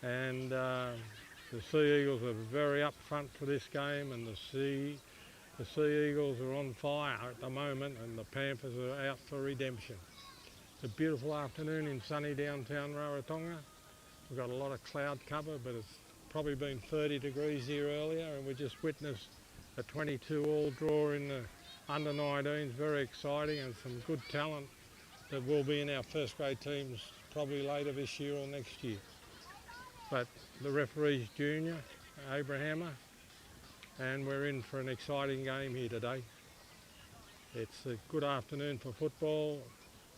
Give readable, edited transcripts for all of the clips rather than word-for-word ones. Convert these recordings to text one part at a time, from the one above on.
and the Sea Eagles are very up front for this game, and the Sea Eagles are on fire at the moment, and the Panthers are out for redemption. It's a beautiful afternoon in sunny downtown Rarotonga. We've got a lot of cloud cover, but it's probably been 30 degrees here earlier, and we just witnessed a 22-all draw in the under-19s. Very exciting, and some good talent that will be in our first grade teams probably later this year or next year. But the referee's junior, Abrahammer, and we're in for an exciting game here today. It's a good afternoon for football.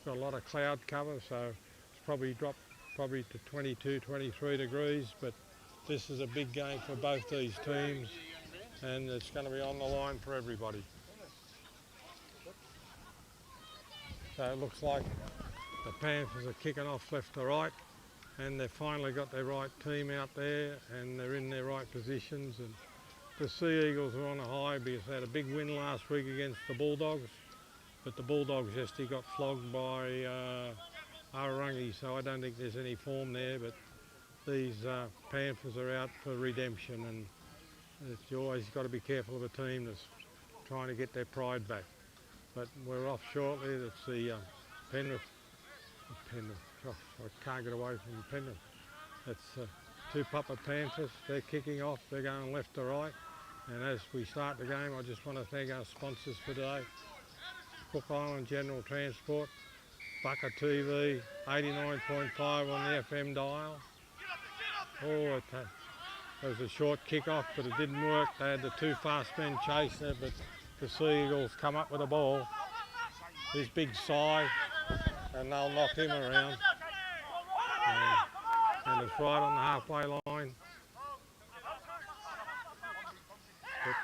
Got a lot of cloud cover, so it's probably dropped to 22, 23 degrees, but this is a big game for both these teams, and it's going to be on the line for everybody. So it looks like the Panthers are kicking off left to right, and they've finally got their right team out there, and they're in their right positions. And the Sea Eagles are on a high because they had a big win last week against the Bulldogs, but the Bulldogs yesterday got flogged by Arangi, so I don't think there's any form there. But these Panthers are out for redemption, and you always got to be careful of a team that's trying to get their pride back. But we're off shortly. It's the Penrith. Oh, I can't get away from Penrith. It's Tupapa Panthers. They're kicking off. They're going left to right. And as we start the game, I just want to thank our sponsors for today. Cook Island General Transport, Bucka TV, 89.5 on the FM dial. Oh, it was a short kick-off, but it didn't work. They had the two fast men chasing it, but the Sea Eagles come up with the ball. This big sigh, and they'll knock him around. And it's right on the halfway line.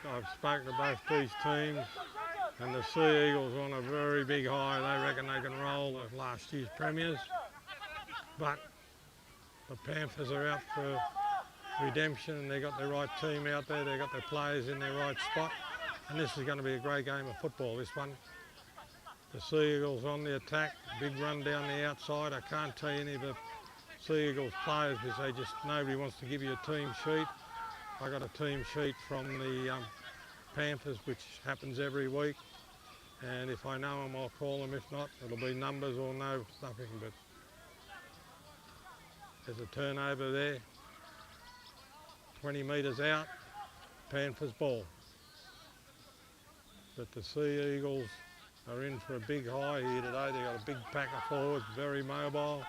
But I've spoken to both these teams, and the Sea Eagles are on a very big high. They reckon they can roll the last year's premiers. But the Panthers are out for redemption, and they've got their right team out there. They've got their players in their right spot. And this is going to be a great game of football, this one. The Sea Eagles on the attack, big run down the outside. I can't tell you any of the Sea Eagles players because nobody wants to give you a team sheet. I got a team sheet from the Panthers, which happens every week. And if I know them, I'll call them. If not, it'll be numbers or nothing. But there's a turnover there. 20 metres out, Panthers ball. But the Sea Eagles are in for a big high here today. They've got a big pack of forwards, very mobile.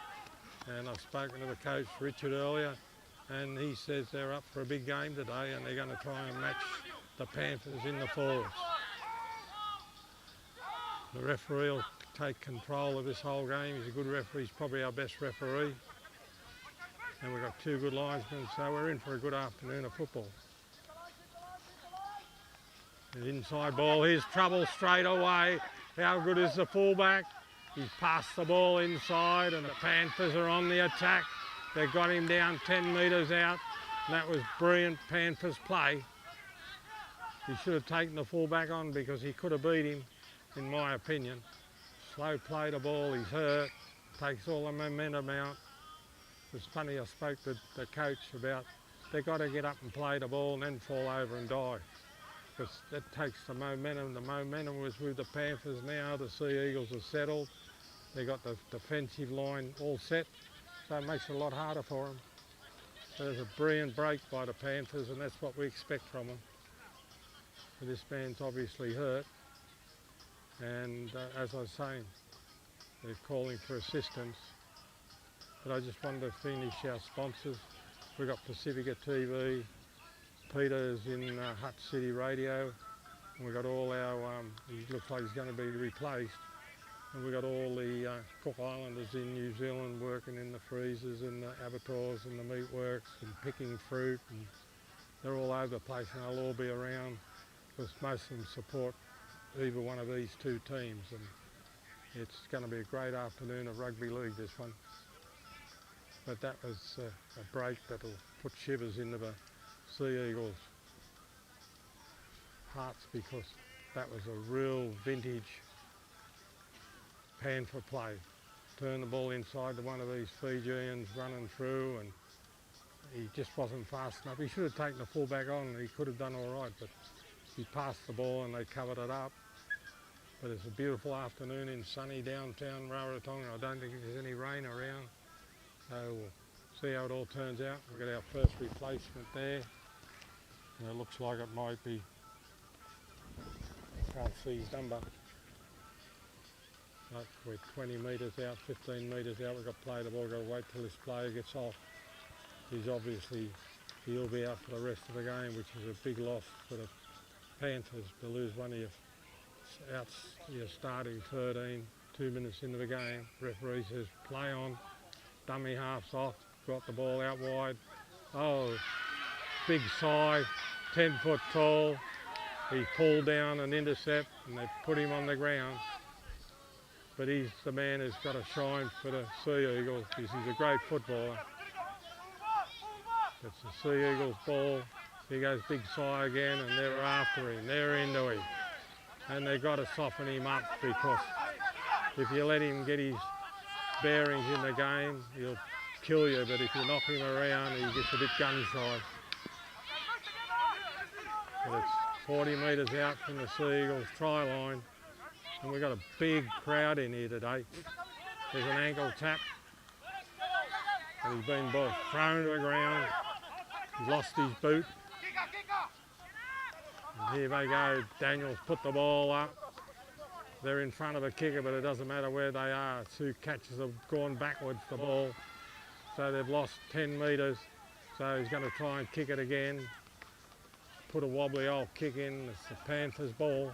And I've spoken to the coach, Richard, earlier, and he says they're up for a big game today, and they're going to try and match the Panthers in the forwards. The referee will take control of this whole game. He's a good referee. He's probably our best referee. And we've got two good linesmen, so we're in for a good afternoon of football. The inside ball, here's trouble straight away. How good is the fullback? He's passed the ball inside, and the Panthers are on the attack. They've got him down 10 metres out, and that was brilliant Panthers play. He should have taken the fullback on because he could have beat him, in my opinion. Slow play the ball, he's hurt, takes all the momentum out. It's funny, I spoke to the coach about they've got to get up and play the ball and then fall over and die. Because that takes the momentum. The momentum was with the Panthers now. The Sea Eagles are settled. They got the defensive line all set, so it makes it a lot harder for them. There's a brilliant break by the Panthers, and that's what we expect from them. But this man's obviously hurt, and as I was saying, they're calling for assistance. But I just wanted to finish our sponsors. We've got Pacifica TV, Peter's in Hutt City Radio, and we've got all our, he looks like he's going to be replaced, and we've got all the Cook Islanders in New Zealand working in the freezers and the abattoirs and the meat works and picking fruit, and they're all over the place, and they'll all be around because most of them support either one of these two teams, and it's going to be a great afternoon of rugby league, this one. But that was a break that'll put shivers into the Sea Eagles' hearts because that was a real vintage Panther play. Turn the ball inside to one of these Fijians running through, and he just wasn't fast enough. He should have taken the fullback on, he could have done all right, but he passed the ball and they covered it up. But it's a beautiful afternoon in sunny downtown Rarotonga. I don't think there's any rain around, so we'll see how it all turns out. We've got our first replacement there, and it looks like it might be, can't see his number, but we're 20 metres out, 15 metres out. We've got to play the ball, we've got to wait till this player gets off. He'll be out for the rest of the game, which is a big loss for the Panthers to lose one of your starting 13, 2 minutes into the game. Referee says play on, dummy half's off, got the ball out wide. Oh, big side, 10 foot tall. He pulled down an intercept and they put him on the ground. But he's the man who's got to shine for the Sea Eagles because he's a great footballer. It's the Sea Eagles ball. Here goes Big Si again, and they're after him. They're into him. And they've got to soften him up, because if you let him get his bearings in the game, he'll kill you. But if you knock him around, he gets a bit gun shy. But it's 40 metres out from the Sea Eagles try line. And we've got a big crowd in here today. There's an ankle tap. And he's been thrown to the ground. He's lost his boot. And here they go. Daniels put the ball up. They're in front of a kicker, but it doesn't matter where they are. Two catches have gone backwards, the ball. So they've lost 10 metres. So he's going to try and kick it again. Put a wobbly old kick in. It's the Panthers' ball.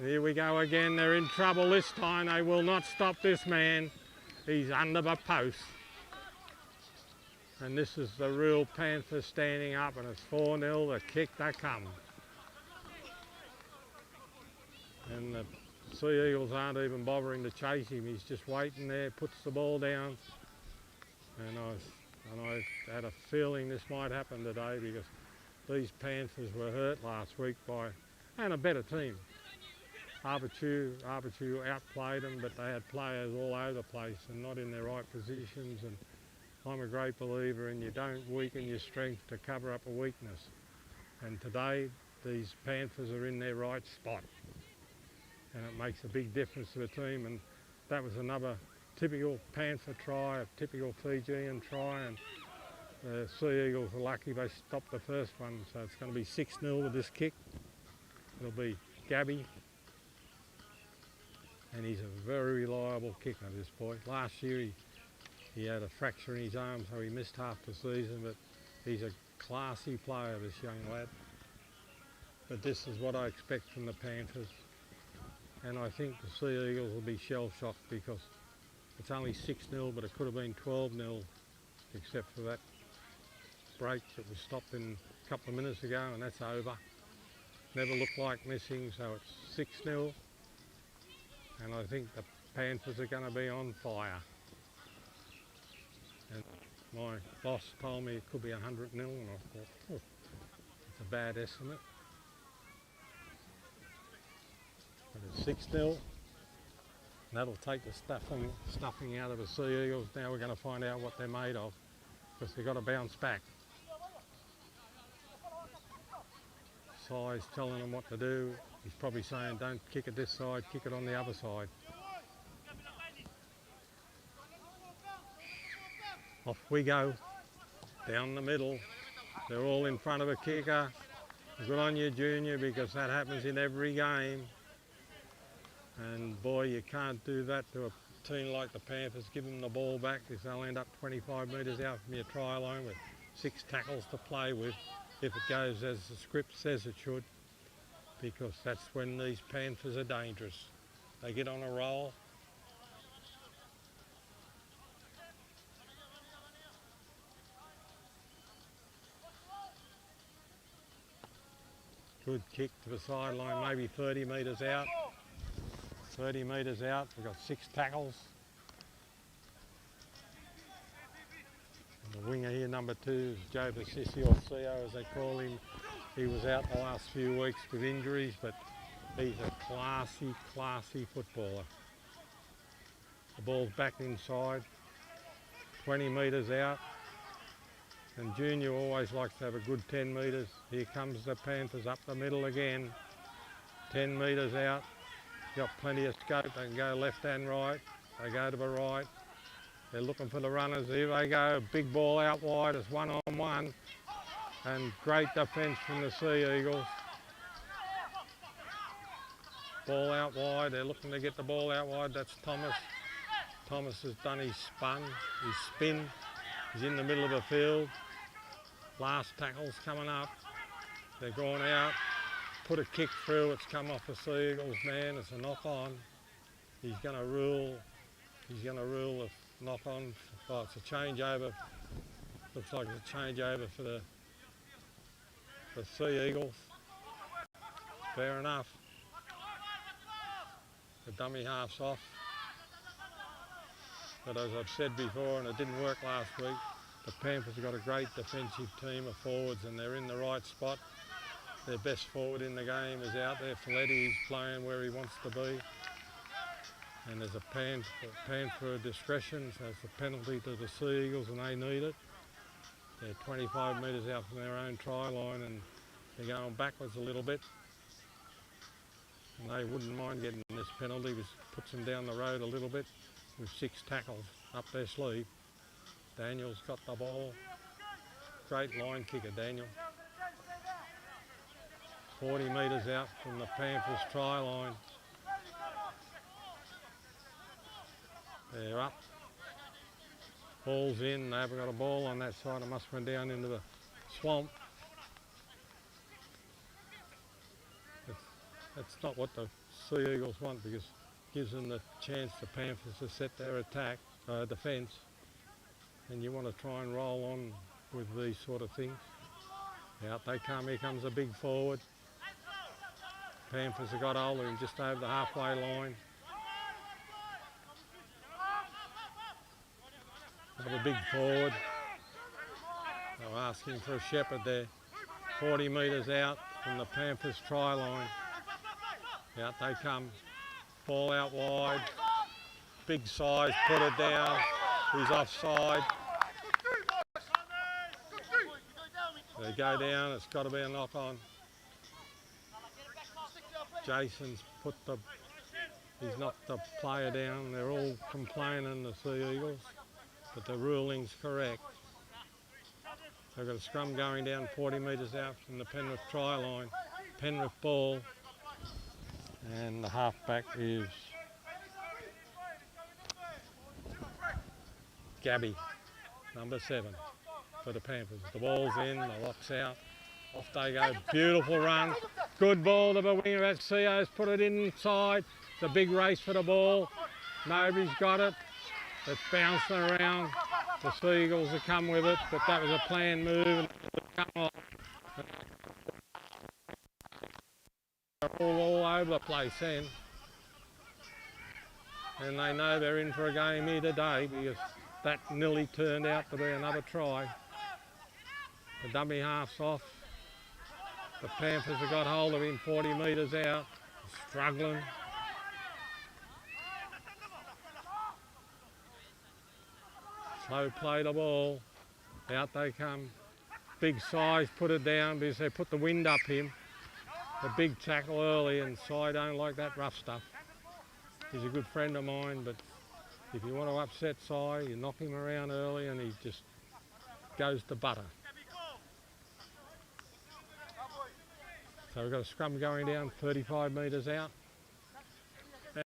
Here we go again. They're in trouble this time. They will not stop this man. He's under the post. And this is the real Panthers standing up, and it's 4-0, the kick they come. And the Sea Eagles aren't even bothering to chase him. He's just waiting there, puts the ball down. And I had a feeling this might happen today, because these Panthers were hurt last week and a better team. Arbitu outplayed them, but they had players all over the place and not in their right positions. And I'm a great believer in you don't weaken your strength to cover up a weakness. And today, these Panthers are in their right spot. And it makes a big difference to the team. And that was another typical Panther try, a typical Fijian try. And the Sea Eagles were lucky they stopped the first one. So it's going to be 6-0 with this kick. It'll be Gabby. And he's a very reliable kicker, this boy. Last year he had a fracture in his arm, so he missed half the season, but he's a classy player, this young lad. But this is what I expect from the Panthers. And I think the Sea Eagles will be shell-shocked, because it's only 6-0, but it could have been 12-0, except for that break that was stopped in a couple of minutes ago, and that's over. Never looked like missing, so it's 6-0. And I think the Panthers are going to be on fire. And my boss told me it could be 100-0, and I thought, oh, it's a bad estimate. But it's 6-0. That'll take the stuffing out of the Sea Eagles. Now we're going to find out what they're made of, because they've got to bounce back. Si's telling them what to do. He's probably saying, don't kick it this side, kick it on the other side. Off we go, down the middle. They're all in front of a kicker. Good on you, Junior, because that happens in every game. And boy, you can't do that to a team like the Panthers. Give them the ball back, because they'll end up 25 metres out from your try line with 6 tackles to play with, if it goes as the script says it should. Because that's when these Panthers are dangerous. They get on a roll. Good kick to the sideline, maybe 30 metres out. 30 metres out, we've got 6 tackles. And the winger here, number 2, is Joe Basisi, or CO as they call him. He was out the last few weeks with injuries, but he's a classy footballer. The ball's back inside, 20 metres out. And Junior always likes to have a good 10 metres. Here comes the Panthers up the middle again. 10 metres out. Got plenty of scope. They can go left and right. They go to the right. They're looking for the runners. Here they go. Big ball out wide. It's 1-on-1. And great defence from the Sea Eagles. Ball out wide. They're looking to get the ball out wide. That's Thomas. Thomas has done his spin. He's in the middle of the field. Last tackle's coming up. They're going out. Put a kick through. It's come off the Sea Eagles man. It's a knock on. He's going to rule. He's going to rule the knock on. Oh, it's a changeover. Looks like it's a changeover for the Sea Eagles. Fair enough. The dummy half's off. But as I've said before, and it didn't work last week, the Panthers have got a great defensive team of forwards and they're in the right spot. Their best forward in the game is out there. Folletti's playing where he wants to be. And there's a Panther discretion, so it's a penalty to the Sea Eagles and they need it. They're 25 metres out from their own try line and they're going backwards a little bit. And they wouldn't mind getting this penalty, which puts them down the road a little bit with 6 tackles up their sleeve. Daniel's got the ball. Great line kicker, Daniel. 40 metres out from the Panthers try line. They're up. Ball's in. They haven't got a ball on that side. It must have went down into the swamp. That's not what the Sea Eagles want because it gives them the chance, the Panthers, to set their attack, defence. And you want to try and roll on with these sort of things. Out they come. Here comes a big forward. Panthers have got hold of him just over the halfway line. Another big forward. They were asking for a shepherd there. 40 metres out from the Panthers try line. Out they come. Ball out wide. Big size, put it down. He's offside. They go down, it's got to be a knock on. Jason's he's knocked the player down. They're all complaining, the Sea Eagles, but the ruling's correct. They've got a scrum going down 40 metres out from the Penrith try line. Penrith ball, and the halfback is Gabby, number 7 for the Panthers. The ball's in, the lock's out. Off they go, beautiful run. Good ball to the winger at CO's put it inside. It's a big race for the ball. Nobody's got it. It's bouncing around. The Sea Eagles have come with it, but that was a planned move. And come off. All over the place then. And they know they're in for a game here today because that nearly turned out to be another try. The dummy half's off. The Panthers have got hold of him 40 metres out. Struggling. Slow play the ball. Out they come. Big size, put it down because they put the wind up him. A big tackle early, and Si don't like that rough stuff. He's a good friend of mine, but if you want to upset Si, you knock him around early and he just goes to butter. So we've got a scrum going down 35 metres out.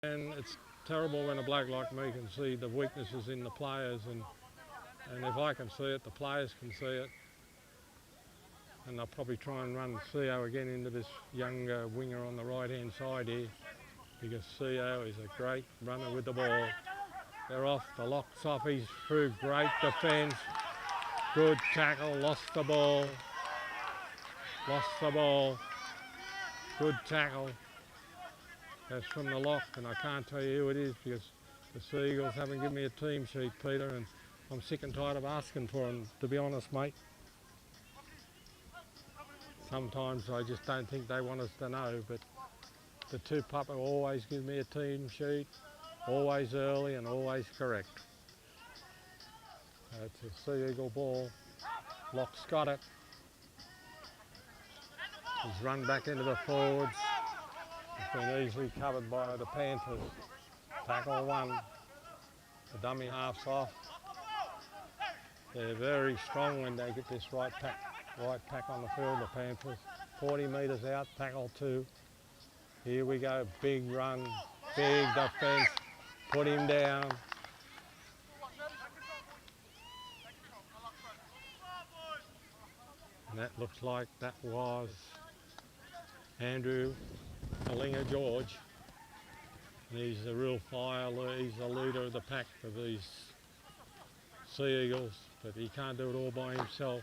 And it's terrible when a bloke like me can see the weaknesses in the players, and if I can see it, the players can see it. And they'll probably try and run CO again into this young winger on the right-hand side here, because CO is a great runner with the ball. They're off, the lock's off, he's through, great defence, good tackle, lost the ball, good tackle. That's from the lock, and I can't tell you who it is because the Sea Eagles haven't given me a team sheet, Peter, and I'm sick and tired of asking for them, to be honest, mate. Sometimes I just don't think they want us to know, but the Tupapa always give me a team sheet, always early and always correct. It's a Sea Eagle ball. Locke's got it. He's run back into the forwards. He's been easily covered by the Panthers. Tackle one. The dummy half's off. They're very strong when they get this right pack on the field, the Panthers. 40 metres out, tackle two. Here we go, big run, big defence, put him down. And that looks like that was Andrew Ngatangiia George. And he's the real fire, he's the leader of the pack of these Sea Eagles, but he can't do it all by himself.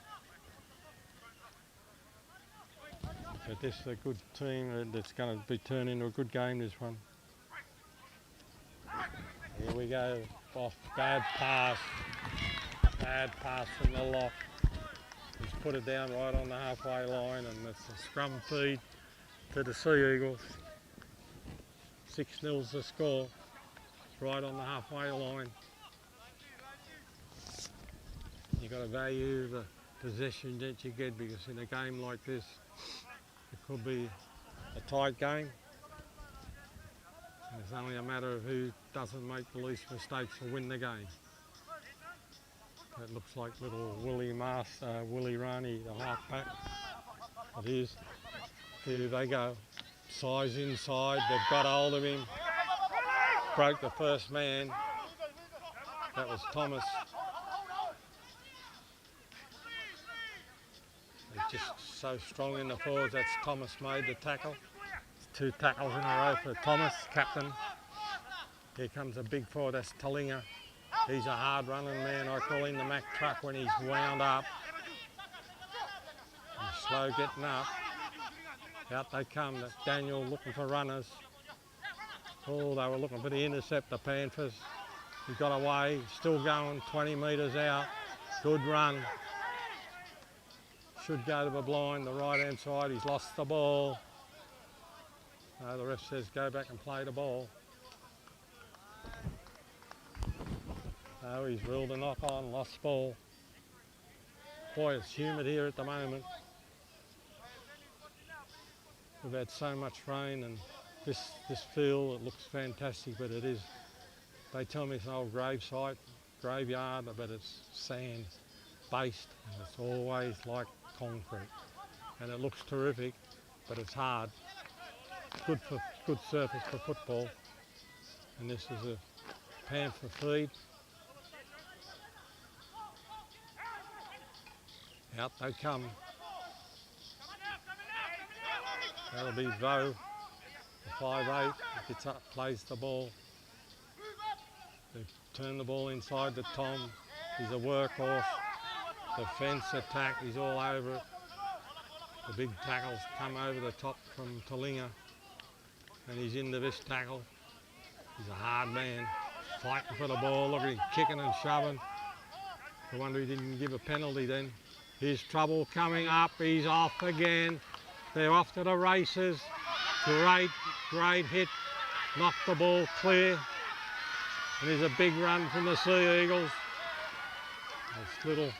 But this is a good team that's going to be turned into a good game, this one. Here we go, off, bad pass from the lock. He's put it down right on the halfway line, and it's a scrum feed to the Sea Eagles. 6-0's the score, right on the halfway line. You've got to value the possession that you get, because in a game like this, it could be a tight game. And it's only a matter of who doesn't make the least mistakes will win the game. That looks like little Willie Rani, the halfback. It is. Here they go. Size inside, they've got hold of him. Broke the first man. That was Thomas. They're just so strong in the forwards. That's Thomas made the tackle. 2 tackles in a row for Thomas, captain. Here comes a big forward, that's Ngatangiia. He's a hard running man. I call him the Mack truck when he's wound up. He's slow getting up. Out they come, that's Daniel looking for runners. Oh, they were looking for the intercept, the Panthers. He got away, still going 20 metres out. Good run. Should go to the blind, the right hand side. He's lost the ball. No, the ref says go back and play the ball. No, he's ruled a knock on, lost ball. Boy, it's humid here at the moment. We've had so much rain, and this field, it looks fantastic, but it is, they tell me it's an old graveyard, but it's sand based, and it's always like concrete. And it looks terrific, but it's hard. Good surface for football. And this is a Panther feed. Out they come. That'll be Vo, the 5'8", gets up, plays the ball. They turn the ball inside to Tom. He's a workhorse. The fence attack, he's all over it. The big tackles come over the top from Ngatangiia, and he's into this tackle. He's a hard man, fighting for the ball. Look at him kicking and shoving. No wonder he didn't give a penalty then. Here's trouble coming up, he's off again. They're off to the races. Great hit, knocked the ball clear. And there's a big run from the Sea Eagles. It's little,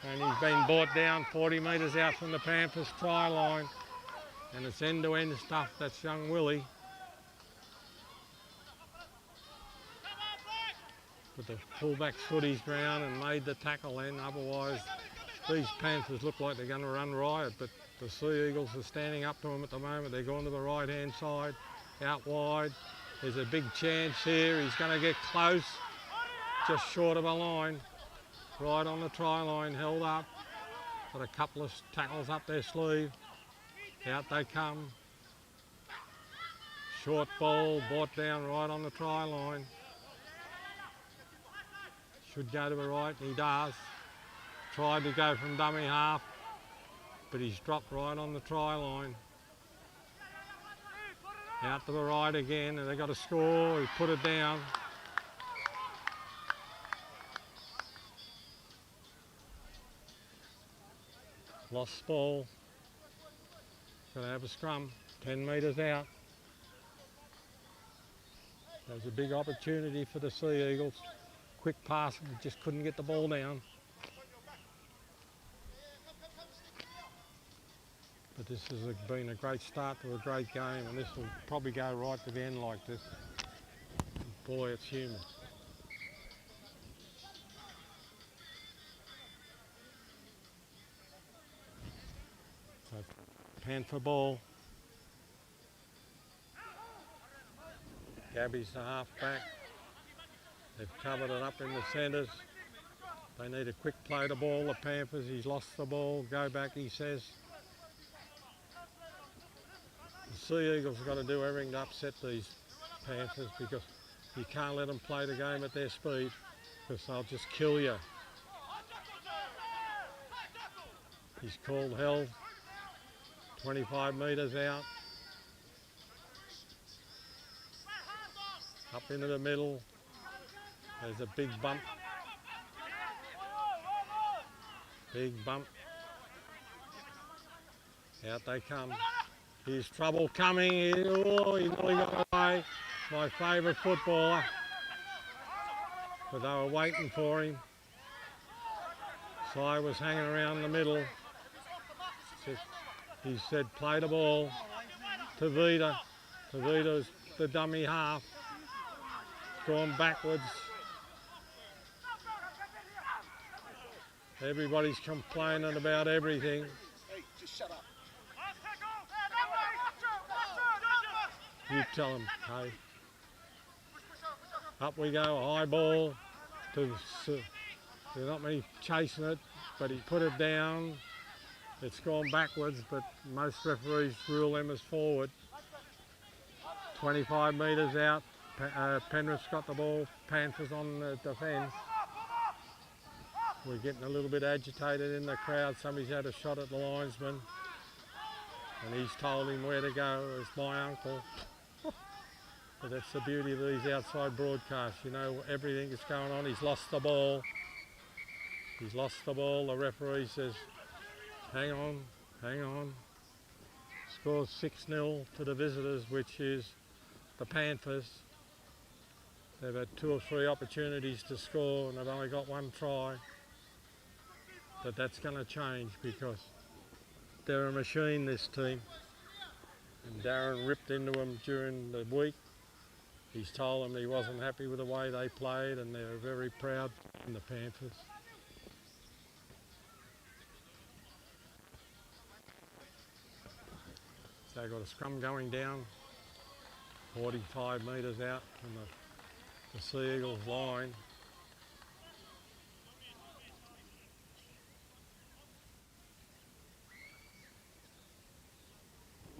and he's been brought down 40 metres out from the Panthers try line. And it's end-to-end stuff, that's young Willie. But the fullback stood his ground and made the tackle then, otherwise these Panthers look like they're going to run riot, but the Sea Eagles are standing up to them at the moment. They're going to the right-hand side, out wide. There's a big chance here. He's going to get close, just short of a line. Right on the try line, held up. Got a couple of tackles up their sleeve. Out they come. Short ball, brought down right on the try line. Should go to the right, and he does. Tried to go from dummy half, but he's dropped right on the try line. Out to the right again, and they got a score. He put it down. Lost ball. Gonna have a scrum, 10 metres out. There's a big opportunity for the Sea Eagles. Quick pass, just couldn't get the ball down. But this has been a great start to a great game, and this will probably go right to the end like this. Boy, it's humid. So, Panther ball. Gabby's the half-back. They've covered it up in the centres. They need a quick play to ball, the Panthers. He's lost the ball. Go back, he says. The Sea Eagles have got to do everything to upset these Panthers because you can't let them play the game at their speed because they'll just kill you. He's called held. 25 metres out. Up into the middle. There's a big bump. Big bump. Out they come. Here's trouble coming. Oh, he nearly got away. My favourite footballer. But they were waiting for him. Si was hanging around the middle. He said, play the ball to Vida. Vita's the dummy half. Gone backwards. Everybody's complaining about everything. Hey, just shut up. You tell them, hey. Up we go, high ball. There's not many chasing it, but he put it down. It's gone backwards, but most referees rule them as forward. 25 metres out. Penrith's got the ball. Panthers on the defence. We're getting a little bit agitated in the crowd. Somebody's had a shot at the linesman. And he's told him where to go. It's my uncle. But that's the beauty of these outside broadcasts. You know everything that's going on. He's lost the ball. He's lost the ball. The referee says, hang on, hang on. Scores 6-0 to the visitors, which is the Panthers. They've had 2 or 3 opportunities to score and they've only got 1 try. But that's going to change because they're a machine, this team. And Darren ripped into them during the week. He's told them he wasn't happy with the way they played and they're very proud in the Panthers. So they've got a scrum going down, 45 metres out from the Sea Eagles line.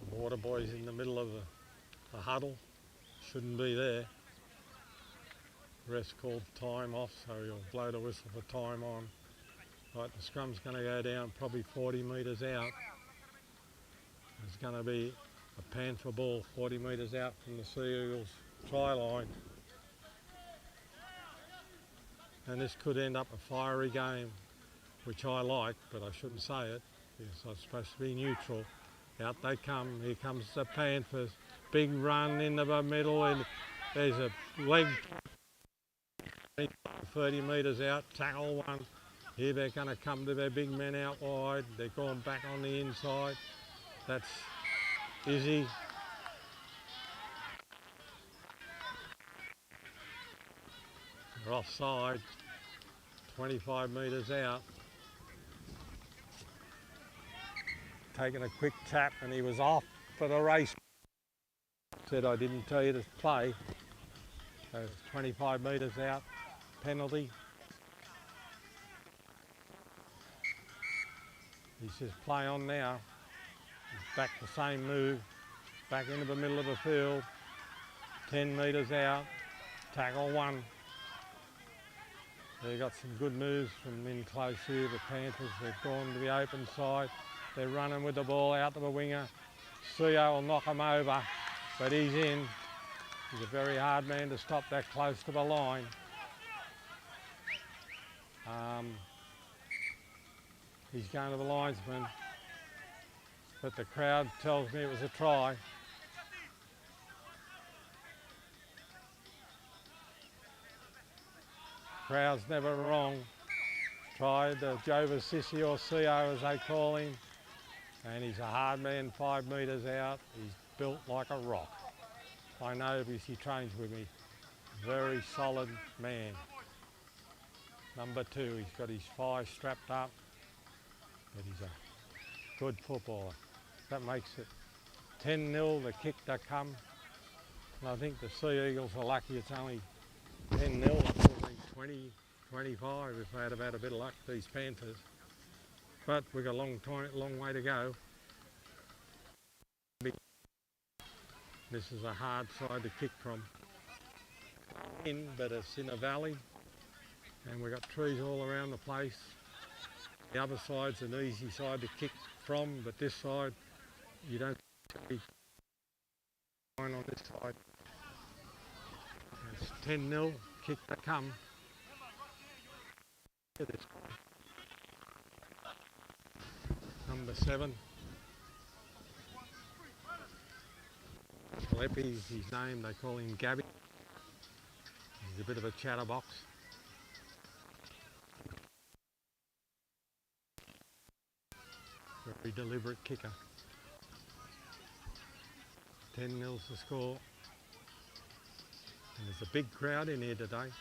The water boy's in the middle of the huddle, shouldn't be there. Ref's called time off, so he'll blow the whistle for time on. Right, the scrum's going to go down probably 40 metres out. There's going to be a Panther ball 40 metres out from the Sea Eagles try line. And this could end up a fiery game, which I like, but I shouldn't say it because I'm supposed to be neutral. Out they come. Here comes the Panthers. Big run into the middle, and there's a leg 30 metres out, tackle one. Here they're going to come to their big men out wide. They're going back on the inside. That's Izzy. They're offside, 25 metres out. Taking a quick tap and he was off for the race. Said I didn't tell you to play. So 25 metres out, penalty. He says play on now. He's back the same move, back into the middle of the field, 10 metres out, tackle one. They got some good moves from in close here, the Panthers. They've gone to the open side. They're running with the ball out to the winger. CO will knock him over, but he's in. He's a very hard man to stop that close to the line. He's going to the linesman, but the crowd tells me it was a try. Crowd's never wrong. Tried the Jova Sissy or CO as they call him. and he's a hard man, 5 metres out. He's built like a rock. I know because he trains with me. Very solid man. Number 2, he's got his thigh strapped up, but he's a good footballer. That makes it 10-0, the kick to come. And I think the Sea Eagles are lucky it's only 10-0. It would have been 20, 25 if they had had a bit of luck, these Panthers. But we've got a long way to go. This is a hard side to kick from. But it's in a valley, and we've got trees all around the place. The other side's an easy side to kick from, but this side, you don't see on this side. It's 10-0, kick to come. Look at this guy. Number 7. Leppy's his name, they call him Gabby. He's a bit of a chatterbox. Very deliberate kicker. 10-0's the score. And there's a big crowd in here today.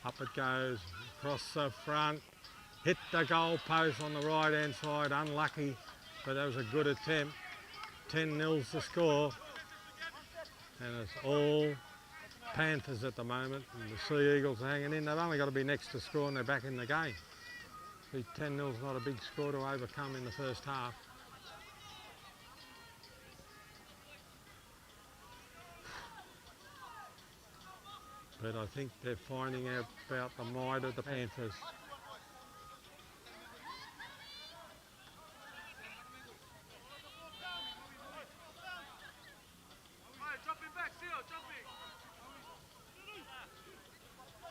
Up it goes, across the front. Hit the goal post on the right hand side, unlucky, but that was a good attempt. 10-0's the score. And it's all Panthers at the moment, and the Sea Eagles are hanging in. They've only got to be next to score and they're back in the game. 10-0's not a big score to overcome in the first half. But I think they're finding out about the might of the Panthers.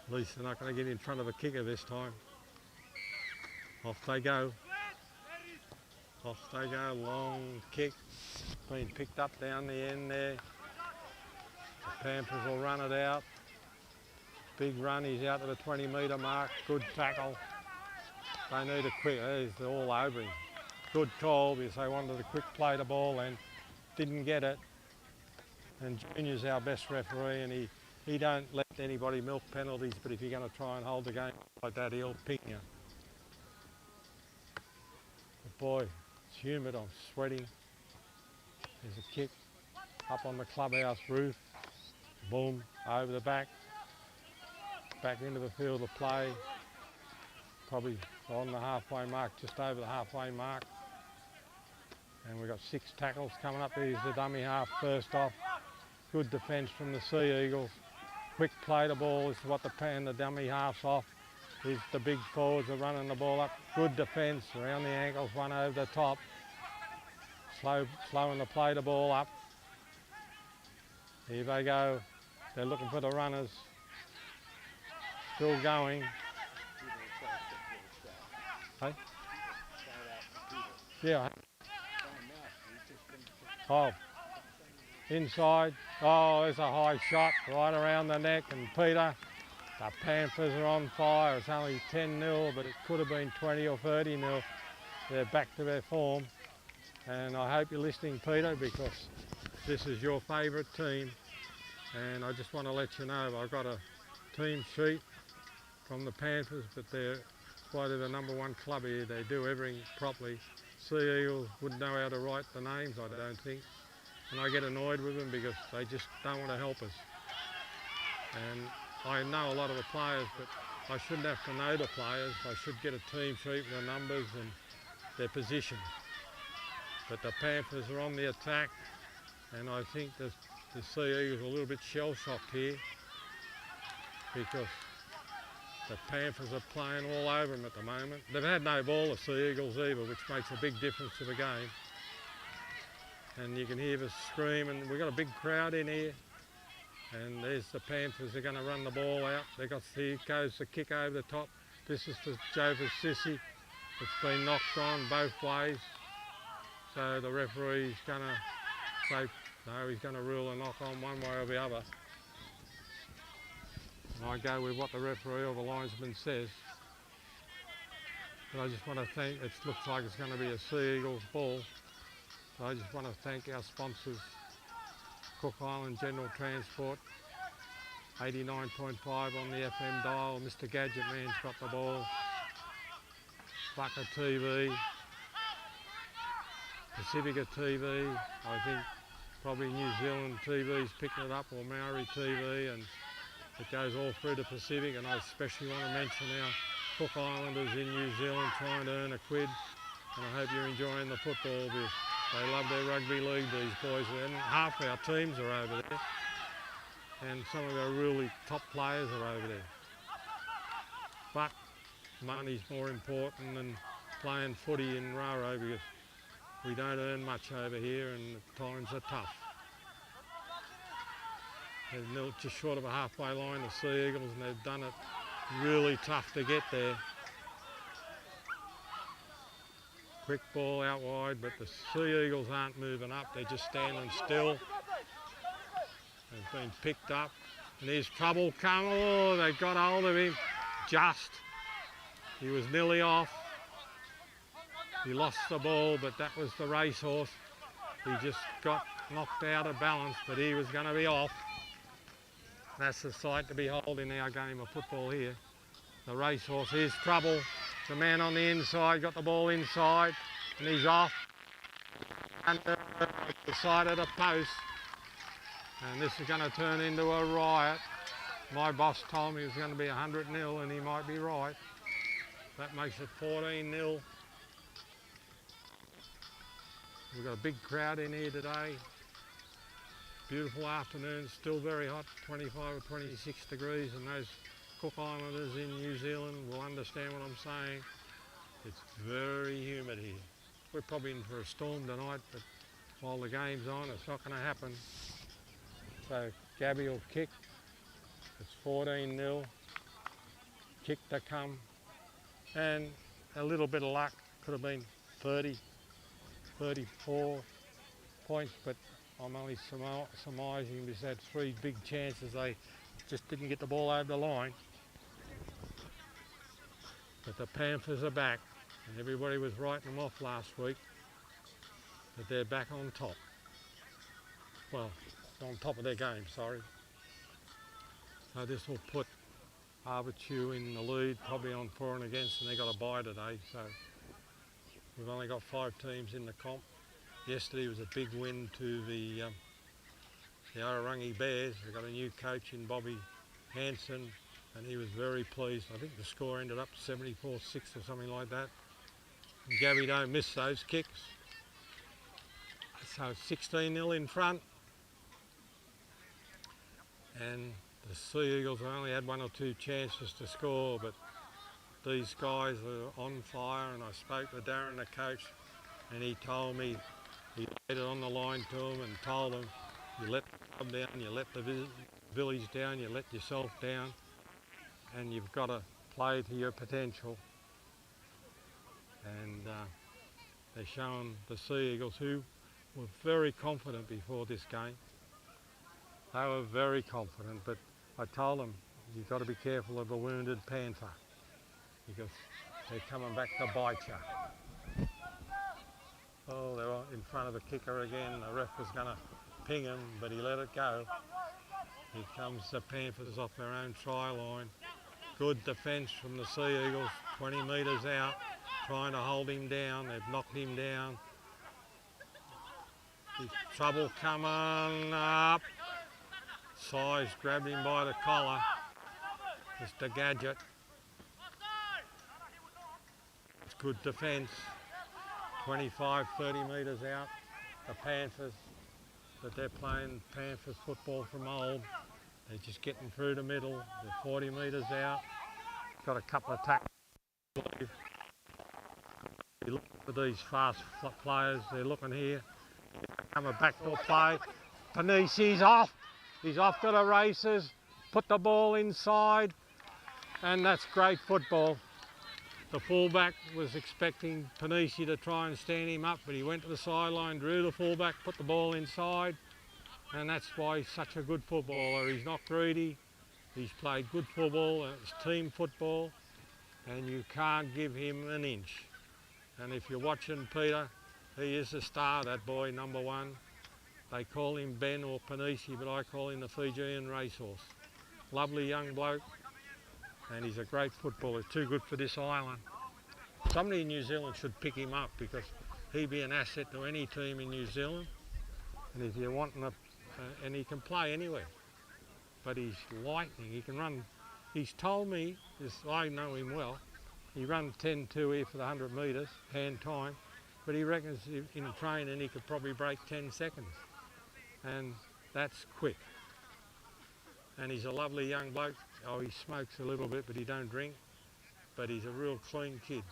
At least they're not going to get in front of a kicker this time. Off they go. Off they go, long kick. Being picked up down the end there. The Panthers will run it out. Big run, he's out to the 20-metre mark. Good tackle. They need a quick, they're all over him. Good call because they wanted a quick play to ball and didn't get it. And Junior's our best referee, and he don't let anybody milk penalties, but if you're going to try and hold the game like that, he'll ping you. But boy, it's humid, I'm sweating. There's a kick up on the clubhouse roof. Boom, over the back. Back into the field of play. Probably on the halfway mark, just over the halfway mark. And we've got 6 tackles coming up. Here's the dummy half first off. Good defence from the Sea Eagles. Quick play to ball is what the dummy half's off. Here's the big forwards are running the ball up. Good defence around the ankles, one over the top. Slowing the play to ball up. Here they go. They're looking for the runners. Still going. Hey? Yeah. Oh. Inside. Oh, there's a high shot right around the neck, and Peter, the Panthers are on fire. It's only 10-0, but it could have been 20 or 30-0. They're back to their form, and I hope you're listening, Peter, because this is your favourite team, and I just want to let you know I've got a team sheet from the Panthers, but they're quite the #1 club here. They do everything properly. Sea Eagles wouldn't know how to write the names, I don't think. And I get annoyed with them because they just don't want to help us. And I know a lot of the players, but I shouldn't have to know the players. I should get a team sheet with the numbers and their position. But the Panthers are on the attack, and I think the Sea Eagles are a little bit shell-shocked here because the Panthers are playing all over them at the moment. They've had no ball, the Sea Eagles either, which makes a big difference to the game. And you can hear the scream, and we've got a big crowd in here. And there's the Panthers, they're going to run the ball out. Here goes the kick over the top. This is for Jovis Sissy. It's been knocked on both ways. So the referee's going to say, no, he's going to rule a knock on one way or the other. And I go with what the referee or the linesman says. But I just want to thank, it looks like it's going to be a Sea Eagles ball. So I just want to thank our sponsors, Cook Island General Transport, 89.5 on the FM dial. Mr. Gadget Man's got the ball. Bucker TV, Pacifica TV, I think probably New Zealand TV's picking it up, or Maori TV, and it goes all through to Pacific. And I especially want to mention our Cook Islanders in New Zealand trying to earn a quid, and I hope you're enjoying the football. They love their rugby league, these boys, and half our teams are over there, and some of our really top players are over there. But money's more important than playing footy in Raro, because we don't earn much over here and times are tough. They're just short of a halfway line, the Sea Eagles, and they've done it really tough to get there. Quick ball out wide, but the Sea Eagles aren't moving up, they're just standing still. They've been picked up, and there's trouble coming. Oh, they got hold of him just. He was nearly off. He lost the ball, but that was the racehorse. He just got knocked out of balance, but he was going to be off. That's the sight to behold in our game of football here. The racehorse, here's trouble. The man on the inside got the ball inside, and he's off. Under the side of the post. And this is going to turn into a riot. My boss told me it was going to be 100-0, and he might be right. That makes it 14-0. We've got a big crowd in here today. Beautiful afternoon, still very hot, 25 or 26 degrees, and those Cook Islanders in New Zealand will understand what I'm saying. It's very humid here. We're probably in for a storm tonight, but while the game's on, it's not going to happen. So Gabby will kick. It's 14-0. Kick to come. And a little bit of luck, could have been 30, 34 points, but I'm only surmising because they had three big chances. They just didn't get the ball over the line. But the Panthers are back, and everybody was writing them off last week, but they're back on top. Well, on top of their game, sorry. So this will put Arbitu in the lead, probably on for and against, and they got a bye today, so we've only got 5 teams in the comp. Yesterday was a big win to the Ararangi Bears. They got a new coach in Bobby Hanson, and he was very pleased. I think the score ended up 74-6 or something like that. And Gabby don't miss those kicks. So 16-0 in front. And the Sea Eagles only had 1 or 2 chances to score, but these guys are on fire, and I spoke to Darren, the coach, and he told me, he laid it on the line to them and told them, you let the club down, you let the village down, you let yourself down, and you've got to play to your potential. And they're showing the Sea Eagles, who were very confident before this game. They were very confident, but I told them, you've got to be careful of a wounded panther, because they're coming back to bite you. Oh, they're in front of the kicker again. The ref was going to ping him, but he let it go. Here comes the Panthers off their own try line. Good defence from the Sea Eagles, 20 metres out, trying to hold him down. They've knocked him down. There's trouble coming up. Size grabbed him by the collar. Mr. Gadget. It's good defence. 25, 30 metres out. The Panthers, but they're playing Panthers football from old. They're just getting through the middle. They're 40 metres out. Got a couple of tackles. You look at these fast players. They're looking here. Coming back to play. Panisi's off. He's off to the races. Put the ball inside. And that's great football. The fullback was expecting Panisi to try and stand him up, but he went to the sideline, drew the fullback, put the ball inside, and that's why he's such a good footballer. He's not greedy. He's played good football, and it's team football, and you can't give him an inch. And if you're watching Peter, he is the star, that boy, number one. They call him Ben or Panisi, but I call him the Fijian racehorse. Lovely young bloke, and he's a great footballer, too good for this island. Somebody in New Zealand should pick him up because he'd be an asset to any team in New Zealand. And if you're wanting and he can play anywhere, but he's lightning, he can run. He's told me, I know him well, he ran 10-2 here for the 100 metres, hand time, but he reckons in training he could probably break 10 seconds. And that's quick. And he's a lovely young bloke. Oh, he smokes a little bit, but he don't drink. But he's a real clean kid.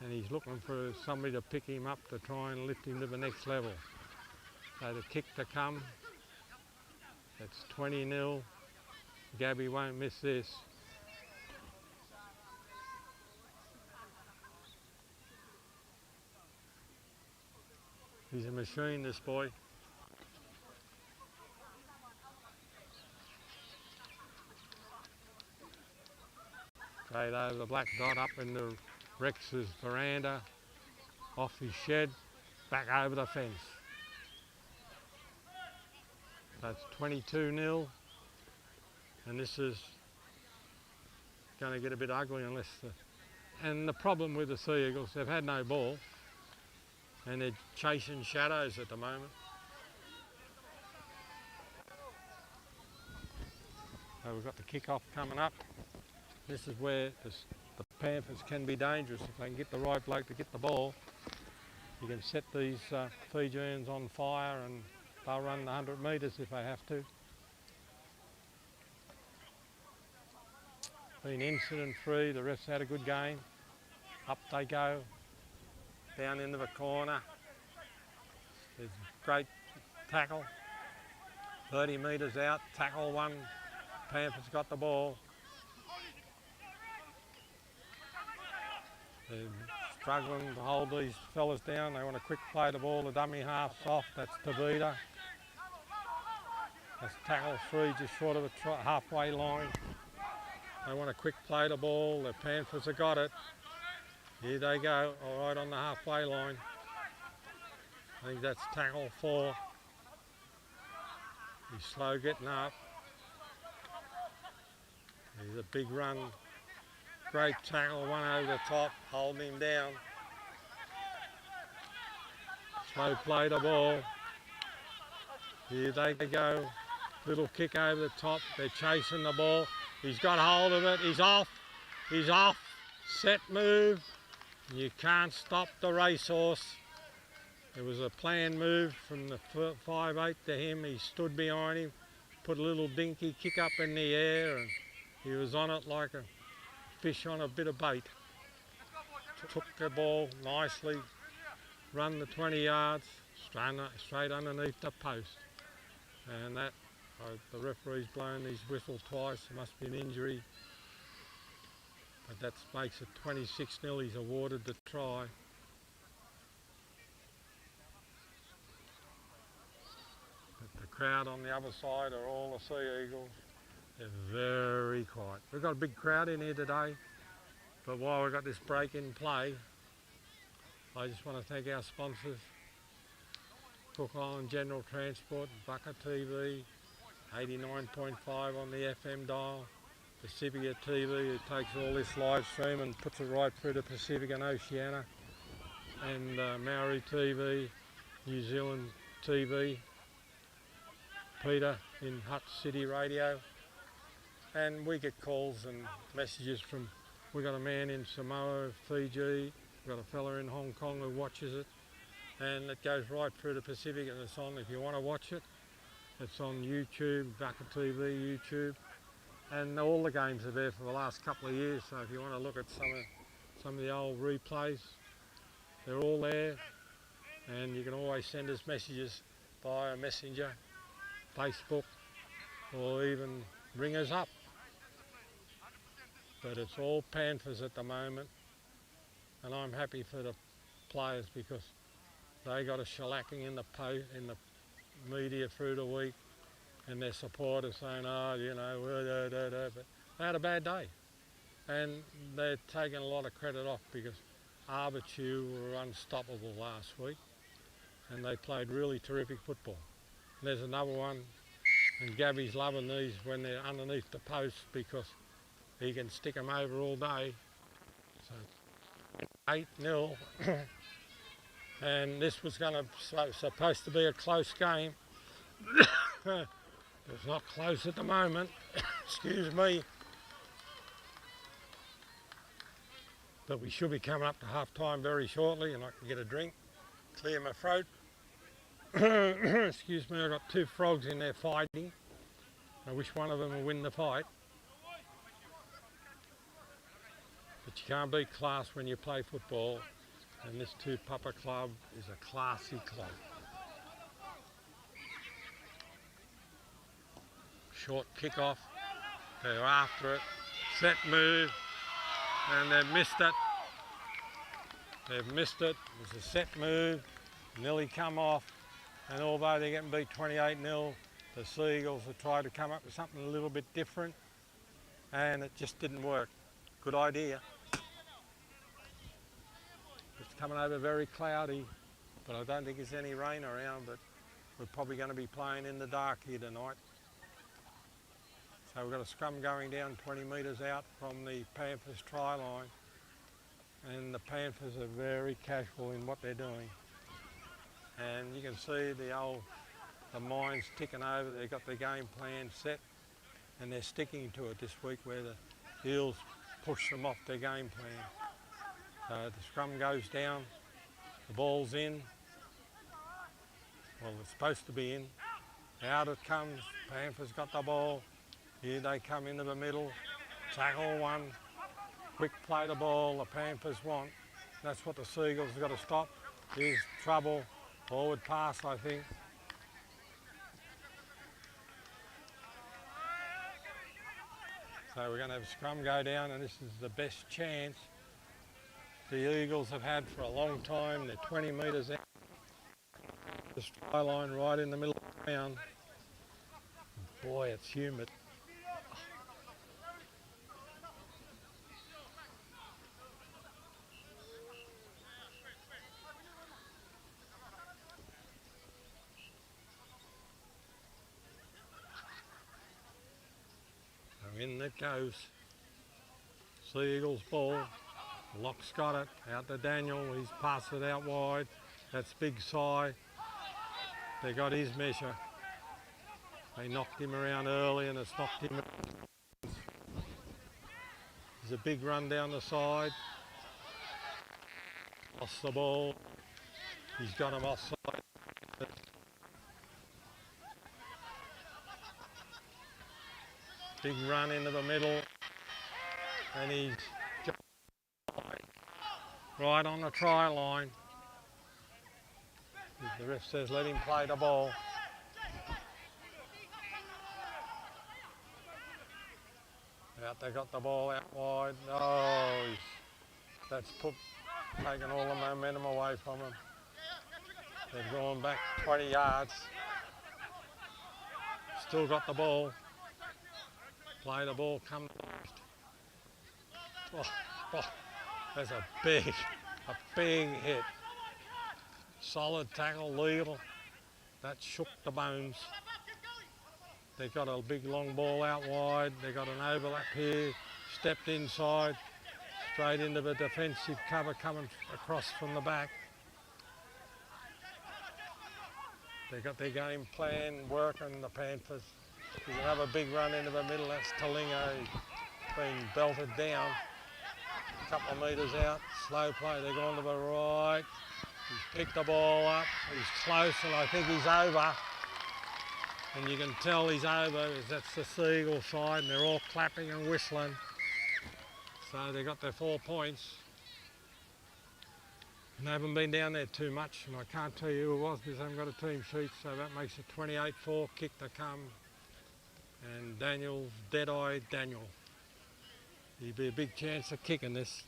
And he's looking for somebody to pick him up to try and lift him to the next level. So the kick to come, it's 20-0. Gabby won't miss this. He's a machine, this boy. Straight over the black dot up into Rex's veranda, off his shed, back over the fence. That's 22-0, and this is going to get a bit ugly unless and the problem with the Sea Eagles, they've had no ball and they're chasing shadows at the moment. So we've got the kick-off coming up. This is where the Panthers can be dangerous if they can get the right bloke to get the ball. You can set these Fijians on fire and they'll run the 100 metres if they have to. Been incident free, the refs had a good game. Up they go, down into the corner. There's a great tackle, 30 metres out, tackle one, Panthers got the ball. They're struggling to hold these fellas down. They want to quick play the ball. The dummy half's off. That's Tavita. That's tackle three, just short of the halfway line. They want to quick play the ball. The Panthers have got it. Here they go, all right on the halfway line. I think that's tackle four. He's slow getting up. Here's a big run. Great tackle, one over the top, holding him down. Slow play the ball. Here they go. Little kick over the top. They're chasing the ball. He's got hold of it. He's off. He's off. Set move. You can't stop the racehorse. It was a planned move from the 5'8" to him. He stood behind him, put a little dinky kick up in the air, and he was on it like a fish on a bit of bait. Took the ball nicely, run the 20 yards, straight underneath the post. And that, the referee's blown his whistle twice, there must be an injury. But that makes it 26-0, he's awarded the try. But the crowd on the other side are all the Sea Eagles. They're very quiet. We've got a big crowd in here today, but while we've got this break in play, I just want to thank our sponsors, Cook Island General Transport, Bucker TV, 89.5 on the FM dial, Pacifica TV, who takes all this live stream and puts it right through to Pacific and Oceania, and Maori TV, New Zealand TV, Peter in Hutt City Radio. And we get calls and messages from, we've got a man in Samoa, Fiji, we've got a fella in Hong Kong who watches it, and it goes right through to Pacific, and it's on, if you want to watch it, it's on YouTube, Bucker TV, YouTube, and all the games are there for the last couple of years, so if you want to look at some of the old replays, they're all there, and you can always send us messages via Messenger, Facebook, or even ring us up. But it's all Panthers at the moment, and I'm happy for the players because they got a shellacking in the media through the week, and their supporters saying, oh, you know, but they had a bad day. and they're taking a lot of credit off because Arbitu were unstoppable last week and they played really terrific football. And there's another one, and Gabby's loving these when they're underneath the post because he can stick them over all day. So 8-0 and this was supposed to be a close game. It's not close at the moment, excuse me. But we should be coming up to half time very shortly and I can get a drink, clear my throat. Excuse me, I've got two frogs in there fighting. I wish one of them will win the fight. But you can't beat class when you play football, and this Tupapa club is a classy club. Short kick-off, they're after it, set move, and they've missed it. They've missed it, it's a set move, nearly come off, and although they're getting beat 28-0, the Seagulls have tried to come up with something a little bit different, and it just didn't work. Good idea. It's coming over very cloudy, but I don't think there's any rain around, but we're probably going to be playing in the dark here tonight. So we've got a scrum going down 20 metres out from the Panthers try line, and the Panthers are very casual in what they're doing. And you can see the mine's ticking over. They've got their game plan set and they're sticking to it this week where the Eels push them off their game plan. So the scrum goes down, the ball's in. Well, it's supposed to be in. Out it comes, Panthers got the ball. Here they come into the middle, tackle one, quick play the ball, the Panthers want. That's what the Seagulls have got to stop. Here's trouble, forward pass I think. So we're going to have scrum go down, and this is the best chance the Eagles have had for a long time. They're 20 metres out. The try line right in the middle of the ground. Boy, it's humid. So in it goes. Seagulls ball. Locke's got it. Out to Daniel. He's passed it out wide. That's Big Si. They got his measure. They knocked him around early and it's knocked him. There's a big run down the side. Lost the ball. He's got him offside. Big run into the middle. And he's right on the try line. The ref says let him play the ball. Out they got the ball out wide. Oh, that's taken all the momentum away from him. They've gone back 20 yards. Still got the ball. Play the ball, come left. Oh, that's a big hit. Solid tackle, legal. That shook the bones. They got a big long ball out wide. They got an overlap here. Stepped inside, straight into the defensive cover coming across from the back. They got their game plan working, the Panthers. There's another big run into the middle. That's Talinga. He's been belted down. A couple of metres out. Slow play. They're going to the right. He's picked the ball up. He's close, and I think he's over. And you can tell he's over because that's the Seagull side, and they're all clapping and whistling. So they got their 4 points. And they haven't been down there too much, and I can't tell you who it was because I haven't got a team sheet, so that makes it 28-4, kick to come. And Daniel's dead-eyed Daniel. He'd be a big chance of kicking this.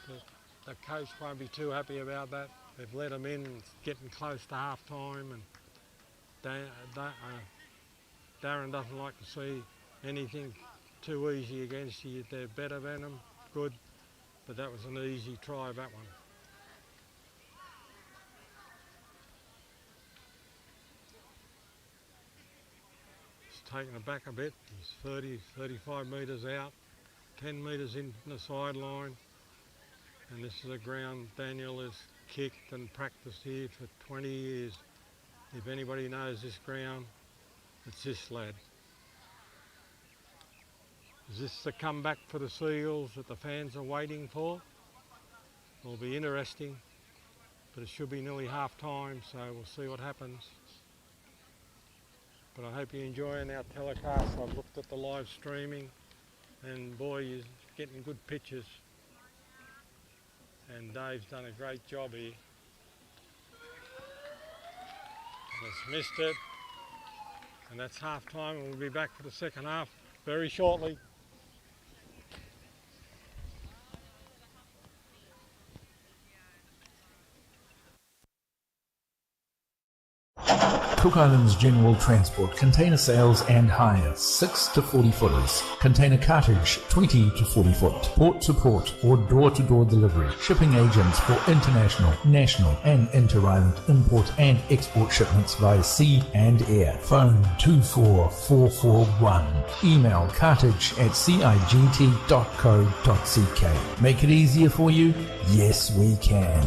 But the coach won't be too happy about that. They've let him in, it's getting close to half time, and Darren doesn't like to see anything too easy against you. They're better than them, good, but that was an easy try, that one. He's taking it back a bit. He's 30, 35 metres out, 10 metres in the sideline, and this is a ground Daniel has kicked and practiced here for 20 years. If anybody knows this ground, it's this lad. Is this the comeback for the Seagulls that the fans are waiting for? It'll be interesting, but it should be nearly half time, so we'll see what happens. But I hope you're enjoying our telecast. I've looked at the live streaming, and boy, you're getting good pictures. And Dave's done a great job here. And it's missed it. And that's half time, and we'll be back for the second half very shortly. Cook Islands General Transport, container sales and hire, 6 to 40 footers, container cartage, 20 to 40 foot, port to port or door to door delivery, shipping agents for international, national and inter-island import and export shipments via sea and air. Phone 24441. Email cartage@cigt.co.ck. Make it easier for you? Yes, we can.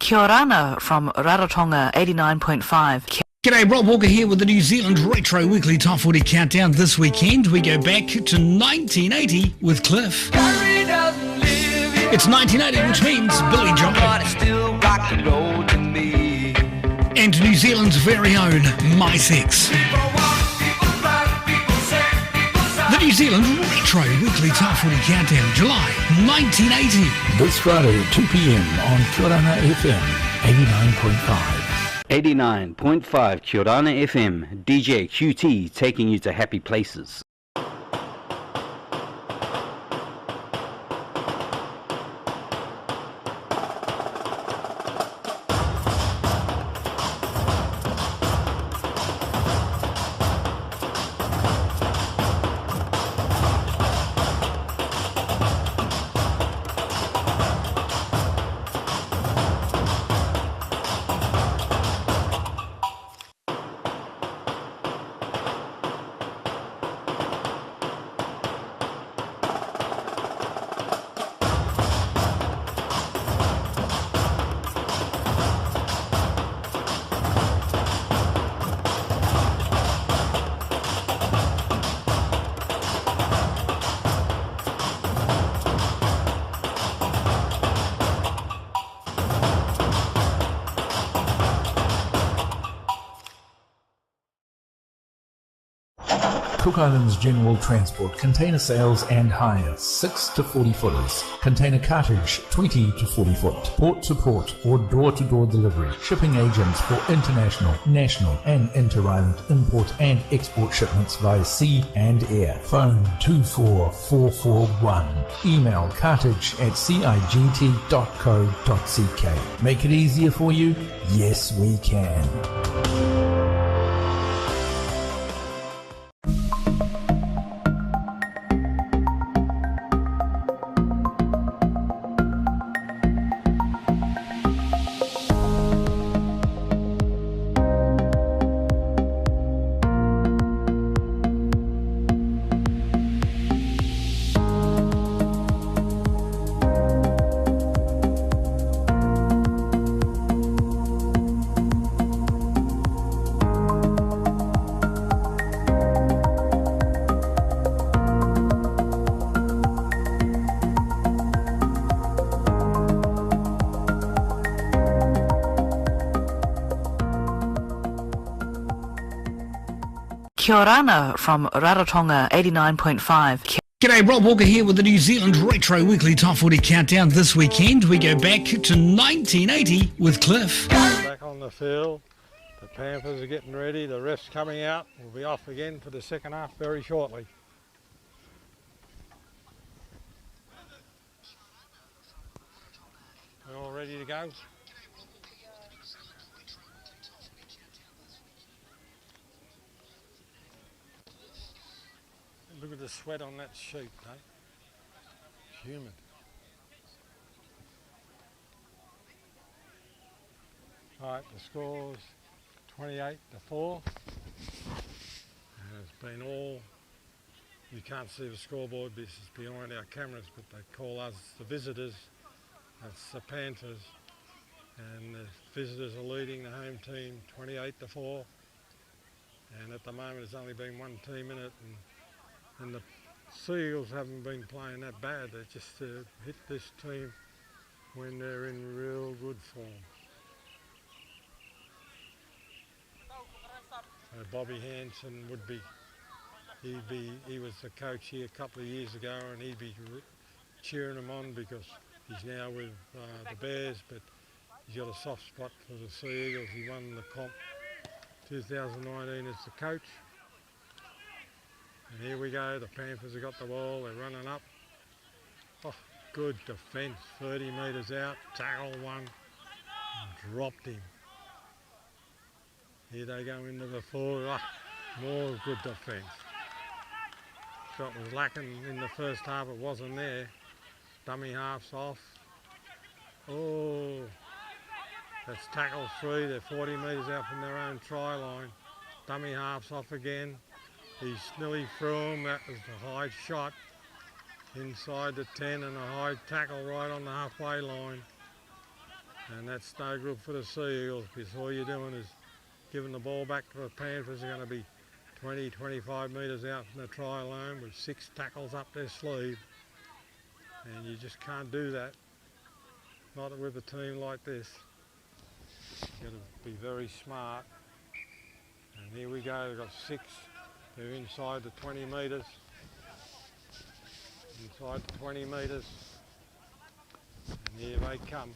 Kia orana from Rarotonga 89.5. G'day, Rob Walker here with the New Zealand Retro Weekly Top 40 Countdown. This weekend we go back to 1980 with Cliff. It's 1980, which means Billy Joel. And New Zealand's very own My Sex. The New Zealand Retro Weekly Top 40 Countdown, July 1980. This Friday at 2 p.m. on Kia Orana FM 89.5. 89.5 Kia Orana FM, DJ QT taking you to happy places. Cook Islands General Transport, container sales and hire, 6 to 40 footers, container cartage, 20 to 40 foot, port to port or door to door delivery, shipping agents for international, national and inter-island import and export shipments via sea and air. Phone 24441. Email cartage@cigt.co.ck. Make it easier for you? Yes, we can. Kia orana from Rarotonga 89.5. G'day, Rob Walker here with the New Zealand Retro Weekly Top 40 Countdown. This weekend we go back to 1980 with Cliff. Back on the field, the Panthers are getting ready, the ref's coming out. We'll be off again for the second half very shortly. We're all ready to go? Look at the sweat on that sheet, eh? It's humid. Right, the score's 28-4. And it's been all, you can't see the scoreboard because it's behind our cameras, but they call us the visitors. That's the Panthers. And the visitors are leading the home team 28-4. And at the moment there's only been one team in it. And the Seagulls haven't been playing that bad. They just hit this team when they're in real good form. Bobby Hansen would be, he was the coach here a couple of years ago, and he'd be cheering them on because he's now with the Bears, but he's got a soft spot for the Sea Eagles. He won the comp 2019 as the coach. And here we go, the Panthers have got the ball, they're running up. Oh, good defence, 30 metres out, tackle one, and dropped him. Here they go into the forward, more good defence. Shot was lacking in the first half, it wasn't there. Dummy half's off. Oh, that's tackle 3, they're 40 metres out from their own try line. Dummy half's off again. He's nearly through him, that was a high shot. Inside the 10 and a high tackle right on the halfway line. And that's no good for the Sea Eagles because all you're doing is giving the ball back to the Panthers. Are going to be 20, 25 metres out from the try line with 6 tackles up their sleeve. And you just can't do that. Not with a team like this. You've got to be very smart. And here we go, they've got 6. They're inside the 20 metres. Inside the 20 metres. And here they come.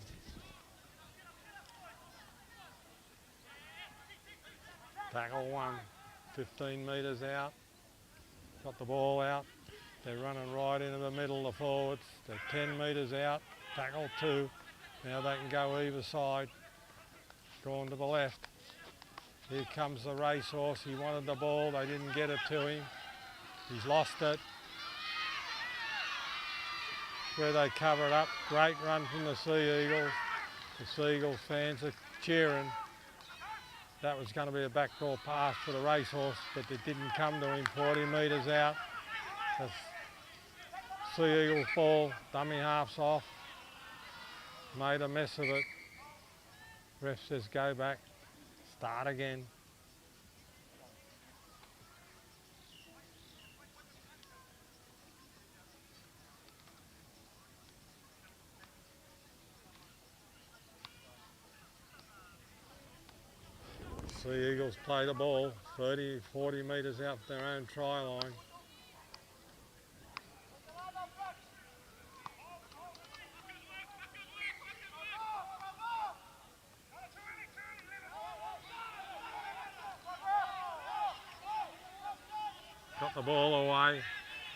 Tackle 1, 15 metres out. Got the ball out. They're running right into the middle of the forwards. They're 10 metres out. Tackle 2. Now they can go either side. Going to the left. Here comes the racehorse. He wanted the ball. They didn't get it to him. He's lost it. Where they cover it up. Great run from the Sea Eagles. The Sea Eagles fans are cheering. That was going to be a backdoor pass for the racehorse, but it didn't come to him. 40 metres out. The Sea Eagle ball. Dummy half's off. Made a mess of it. Ref says go back. Start again. Sea Eagles play the ball 30, 40 metres out from their own try line. Got the ball away.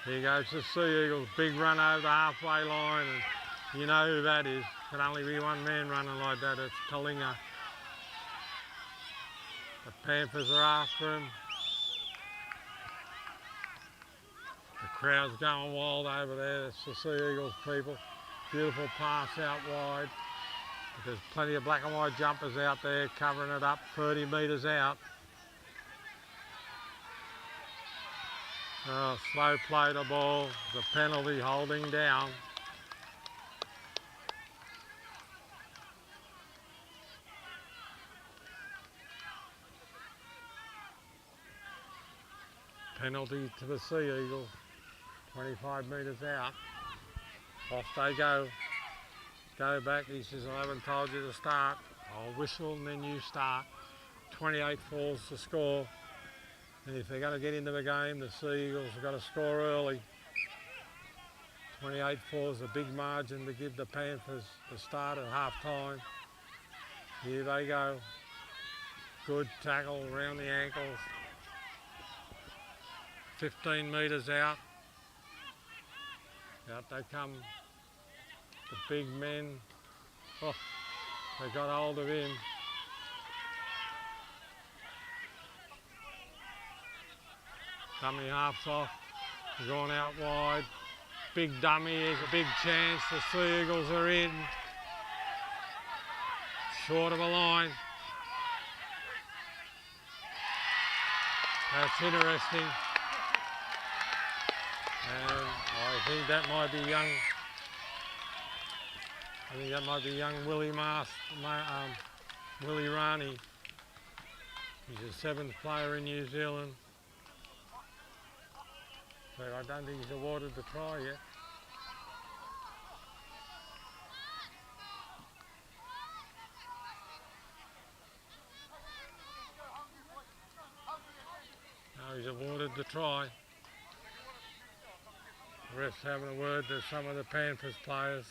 Here goes the Sea Eagles, big run over the halfway line, and you know who that is. Can only be one man running like that, it's Ngatangiia. The Panthers are after him. The crowd's going wild over there. That's the Sea Eagles people. Beautiful pass out wide. But there's plenty of black and white jumpers out there covering it up 30 metres out. Oh, slow play the ball. The penalty holding down. Penalty to the Sea Eagles, 25 metres out. Off they go. Go back, he says, I haven't told you to start. I'll whistle and then you start. 28 falls to score. And if they're going to get into the game, the Sea Eagles have got to score early. 28-4 is a big margin to give the Panthers the start at half-time. Here they go. Good tackle around the ankles. 15 metres out. Out they come. The big men. Oh, they got hold of him. Dummy half's off. They're going out wide. Big dummy is a big chance. The Sea Eagles are in. Short of a line. That's interesting. And I think that might be young. I think that might be young Willie Willie Rani. He's a 7th player in New Zealand. But I don't think he's awarded the try yet. No, he's awarded the try. The ref's having a word to some of the Panthers players.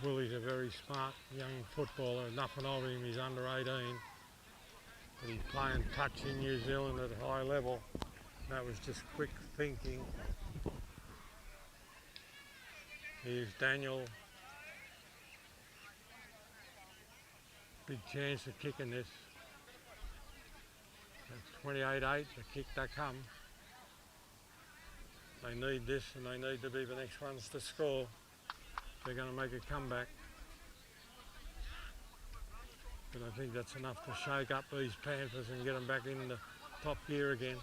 Willie's a very smart young footballer. Nothing of him, he's under 18. But he's playing touch in New Zealand at a high level. That was just quick thinking. Here's Daniel. Big chance of kicking this. That's 28-8, the kick they come. They need this and they need to be the next ones to score. They're going to make a comeback. But I think that's enough to shake up these Panthers and get them back in the top gear again.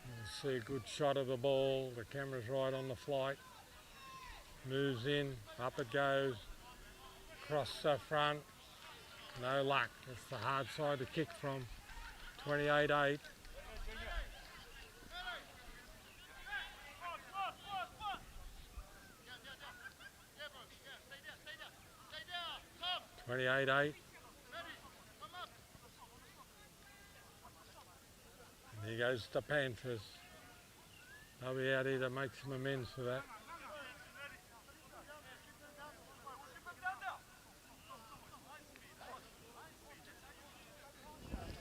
You'll see a good shot of the ball. The camera's right on the flight. Moves in, up it goes. Across the front. No luck. It's the hard side to kick from. 28-8. And here goes the Panthers. They'll be out here to make some amends for that.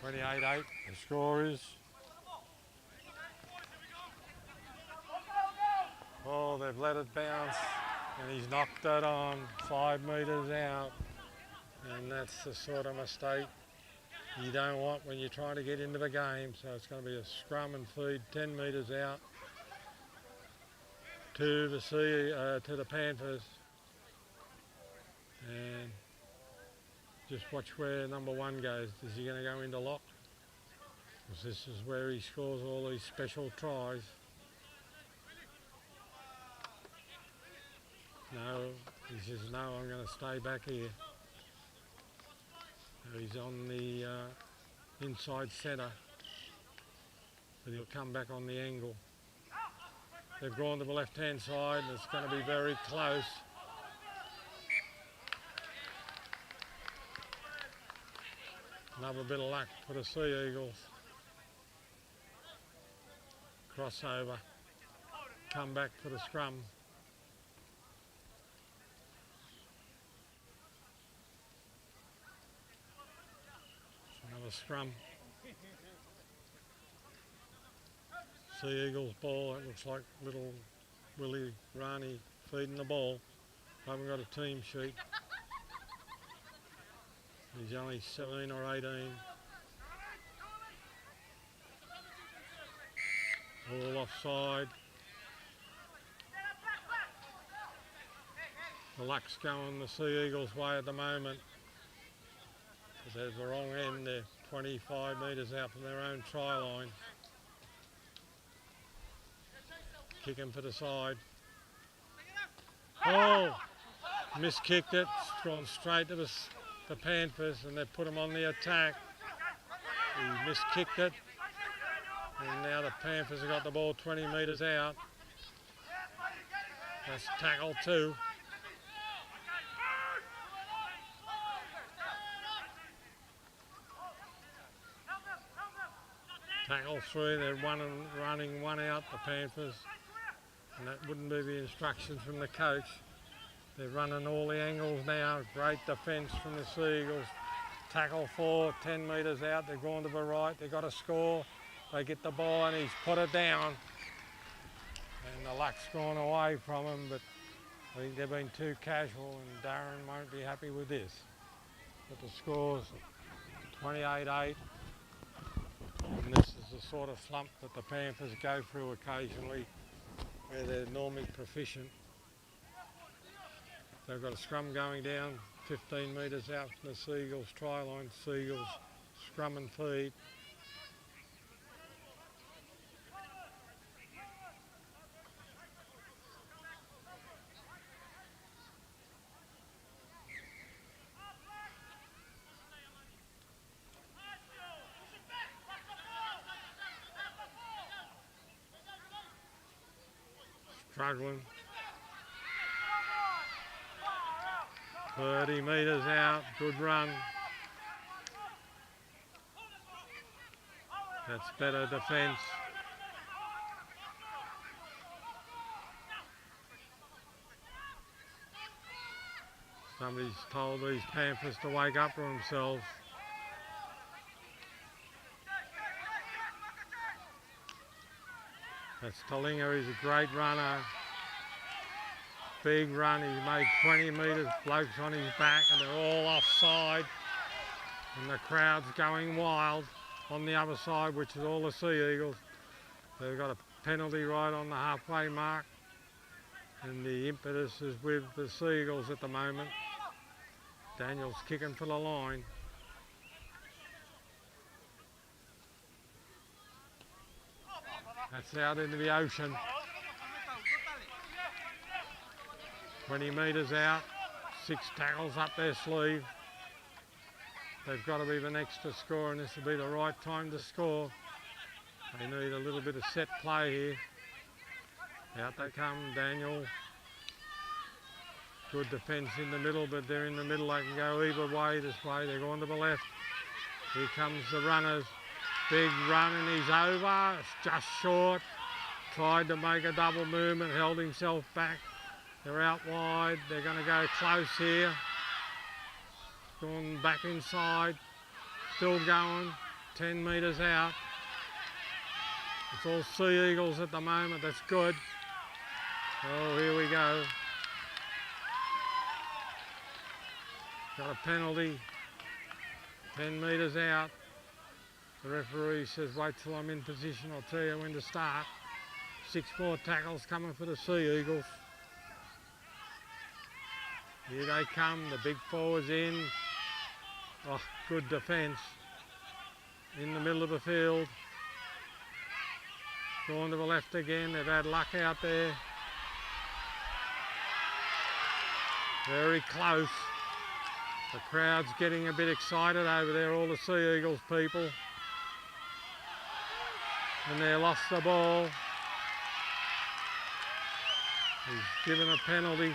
The score is. Oh, they've let it bounce and he's knocked it on 5 metres out. And that's the sort of mistake you don't want when you're trying to get into the game. So it's going to be a scrum and feed 10 metres out to the Panthers. And just watch where number 1 goes. Is he going to go into lock? Because this is where he scores all these special tries. No, he says, no, I'm going to stay back here. He's on the inside centre, but he'll come back on the angle. They've gone to the left-hand side and it's going to be very close. Another bit of luck for the Sea Eagles. Crossover, come back for the scrum. Another scrum. Sea Eagles ball, it looks like little Willie Rani feeding the ball. I haven't got a team sheet. He's only 17 or 18. All offside. The luck's going the Sea Eagles' way at the moment. But there's the wrong end, they're 25 metres out from their own try line. Kicking for the side. Oh! Miskicked it, it's gone straight to the Panthers and they've put them on the attack. He miskicked it. And now the Panthers have got the ball 20 metres out. That's tackle 2. Tackle 3, they're running one out, the Panthers. And that wouldn't be the instructions from the coach. They're running all the angles now. Great defence from the Sea Eagles. Tackle 4, 10 metres out. They're going to the right. They've got to score. They get the ball and he's put it down. And the luck's gone away from him, but I think they've been too casual and Darren won't be happy with this. But the score's 28-8. And this is the sort of slump that the Panthers go through occasionally, where they're normally proficient. They've got a scrum going down 15 metres out from the Seagulls try line. Seagulls scrum and feed. Struggling. 30 metres out, good run. That's better defence. Somebody's told these Panthers to wake up for themselves. That's Talinga, he's a great runner. Big run, he's made 20 metres, blokes on his back and they're all offside. And the crowd's going wild on the other side, which is all the Sea Eagles. They've got a penalty right on the halfway mark. And the impetus is with the Sea Eagles at the moment. Daniel's kicking for the line. That's out into the ocean. 20 metres out, 6 tackles up their sleeve. They've got to be the next to score and this will be the right time to score. They need a little bit of set play here. Out they come, Daniel. Good defence in the middle, but they're in the middle. They can go either way this way. They're going to the left. Here comes the runners. Big run and he's over. It's just short. Tried to make a double movement, held himself back. They're out wide. They're going to go close here. Going back inside. Still going. 10 metres out. It's all Sea Eagles at the moment. That's good. Oh, here we go. Got a penalty. 10 metres out. The referee says, wait till I'm in position. I'll tell you when to start. 6 more tackles coming for the Sea Eagles. Here they come. The big forwards in. Oh, good defence. In the middle of the field. Going to the left again. They've had luck out there. Very close. The crowd's getting a bit excited over there, all the Sea Eagles people. And they lost the ball. He's given a penalty.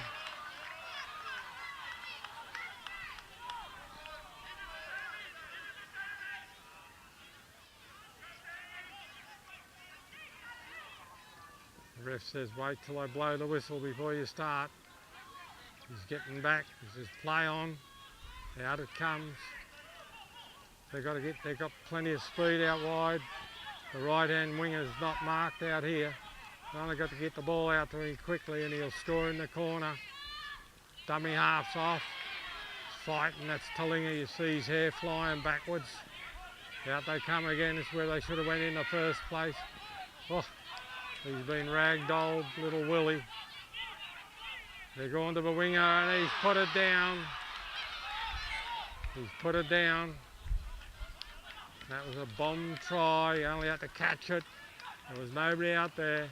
The ref says, wait till I blow the whistle before you start. He's getting back. He says, play on. Out it comes. They've got plenty of speed out wide. The right-hand winger's not marked out here. They've only got to get the ball out to him quickly and he'll score in the corner. Dummy half's off. He's fighting, that's Talinga. You see his hair flying backwards. Out they come again. This is where they should have went in the first place. Oh, he's been ragdolled, little Willie. They're going to the winger and he's put it down. He's put it down. That was a bomb try. He only had to catch it. There was nobody out there.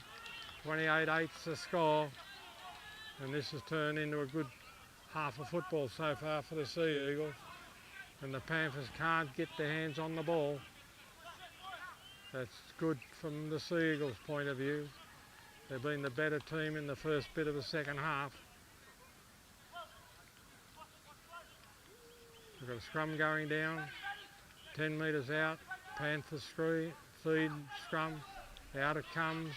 28-8's the score. And this has turned into a good half of football so far for the Sea Eagles. And the Panthers can't get their hands on the ball. That's good from the Sea Eagles' point of view. They've been the better team in the first bit of the second half. We've got a scrum going down, 10 metres out, Panthers feed scrum, out it comes.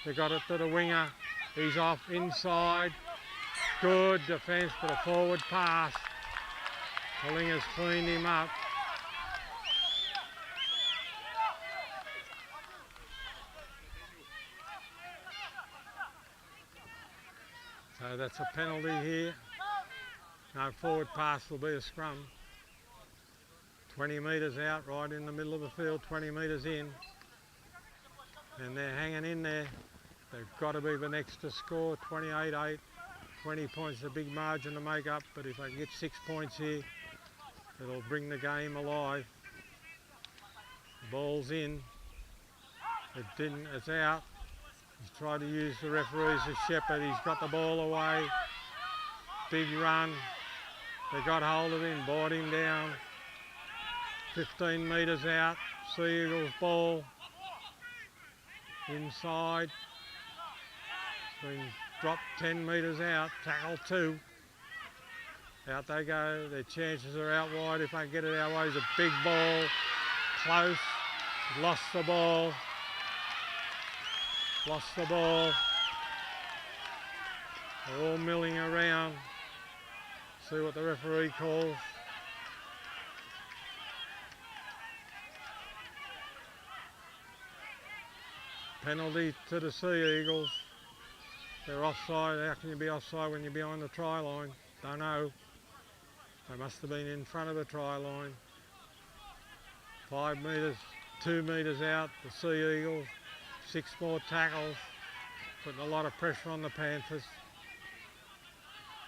They got it to the winger, he's off inside, good defence but a forward pass. The winger's cleaned him up. So that's a penalty here. No forward pass will be a scrum. 20 metres out, right in the middle of the field, 20 metres in. And they're hanging in there. They've got to be the next to score, 28-8. 20 points is a big margin to make up, but if they can get 6 points here, it'll bring the game alive. The ball's in. It didn't, it's out. He's tried to use the referee as a shepherd. He's got the ball away. Big run. They got hold of him, brought him down. 15 metres out. Sea Eagles ball. Inside. It's been dropped 10 metres out. Tackle 2. Out they go. Their chances are out wide. If they get it our way, it's a big ball. Close. Lost the ball. Lost the ball. They're all milling around. See what the referee calls. Penalty to the Sea Eagles. They're offside. How can you be offside when you're behind the try line? Don't know. They must have been in front of the try line. 5 metres, 2 metres out, the Sea Eagles. 6 more tackles, putting a lot of pressure on the Panthers.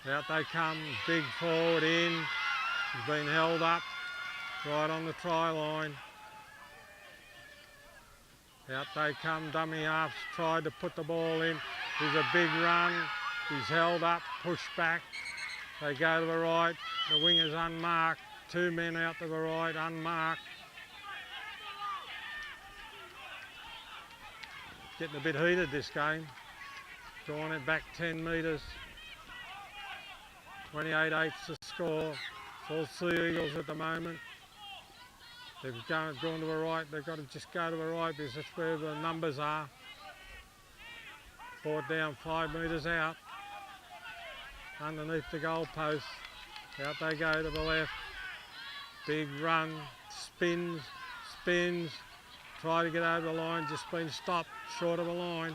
Out they come, big forward in. He's been held up right on the try line. Out they come, dummy halves tried to put the ball in. There's a big run. He's held up, pushed back. They go to the right. The winger's unmarked. 2 men out to the right, unmarked. Getting a bit heated this game. Drawing it back 10 metres. 28-8's the score. It's all Sea Eagles at the moment. They've gone to the right. They've got to just go to the right because that's where the numbers are. Brought down 5 metres out. Underneath the goal post. Out they go to the left. Big run. Spins. Spins. Try to get over the line, just been stopped short of the line.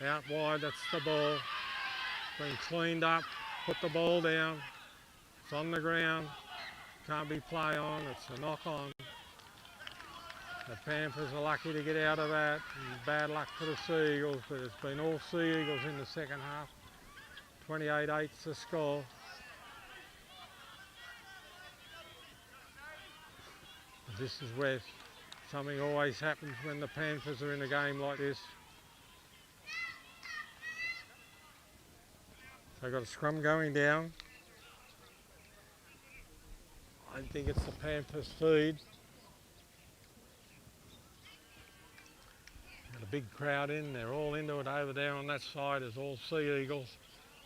Out wide, that's the ball. Been cleaned up, put the ball down. It's on the ground, can't be play on, it's a knock on. The Panthers are lucky to get out of that. And bad luck for the Sea Eagles, but it's been all Sea Eagles in the second half. 28-8's the score. This is where something always happens when the Panthers are in a game like this. They've got a scrum going down. I think it's the Panthers feed. Got a big crowd in, they're all into it over there on that side. Is all Sea Eagles.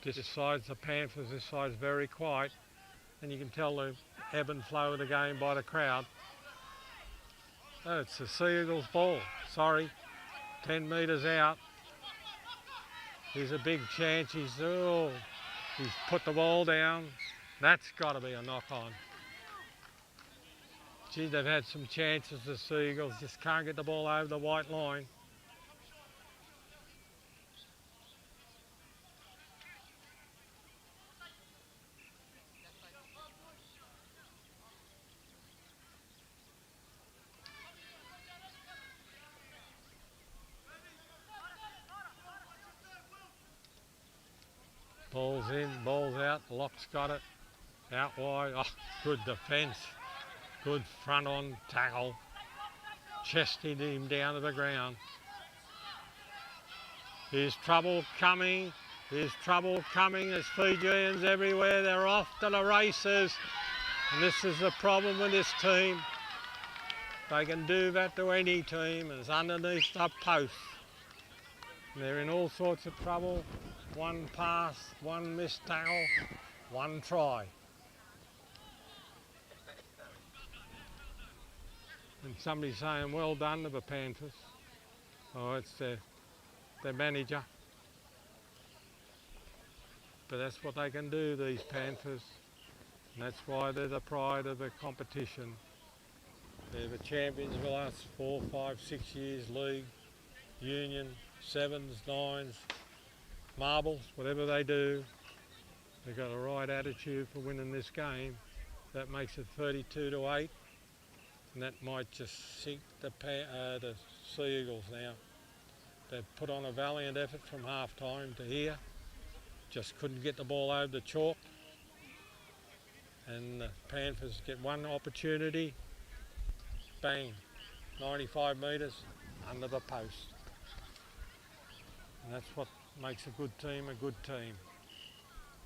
This side's the Panthers, this side's very quiet. And you can tell the ebb and flow of the game by the crowd. Oh, it's the Sea Eagles ball, sorry. 10 metres out. Here's a big chance, he's put the ball down. That's got to be a knock on. Gee, they've had some chances, the Sea Eagles, just can't get the ball over the white line. Ball's in, ball's out, Locke's got it, out wide, oh, good defence, good front on tackle, chested him down to the ground. Here's trouble coming, there's Fijians everywhere, they're off to the races, and this is the problem with this team. They can do that to any team, and it's underneath the post. And they're in all sorts of trouble. One pass, one missed tackle, one try. And somebody's saying, well done to the Panthers. Oh, it's their manager. But that's what they can do, these Panthers. And that's why they're the pride of the competition. They're the champions the last 4, 5, 6 years, league, union, 7s, 9s, marbles, whatever they do. They've got a right attitude for winning this game. That makes it 32-8. And that might just sink the Sea Eagles now. They've put on a valiant effort from half-time to here. Just couldn't get the ball over the chalk. And the Panthers get one opportunity. Bang, 95 metres under the post. And that's what makes a good team a good team.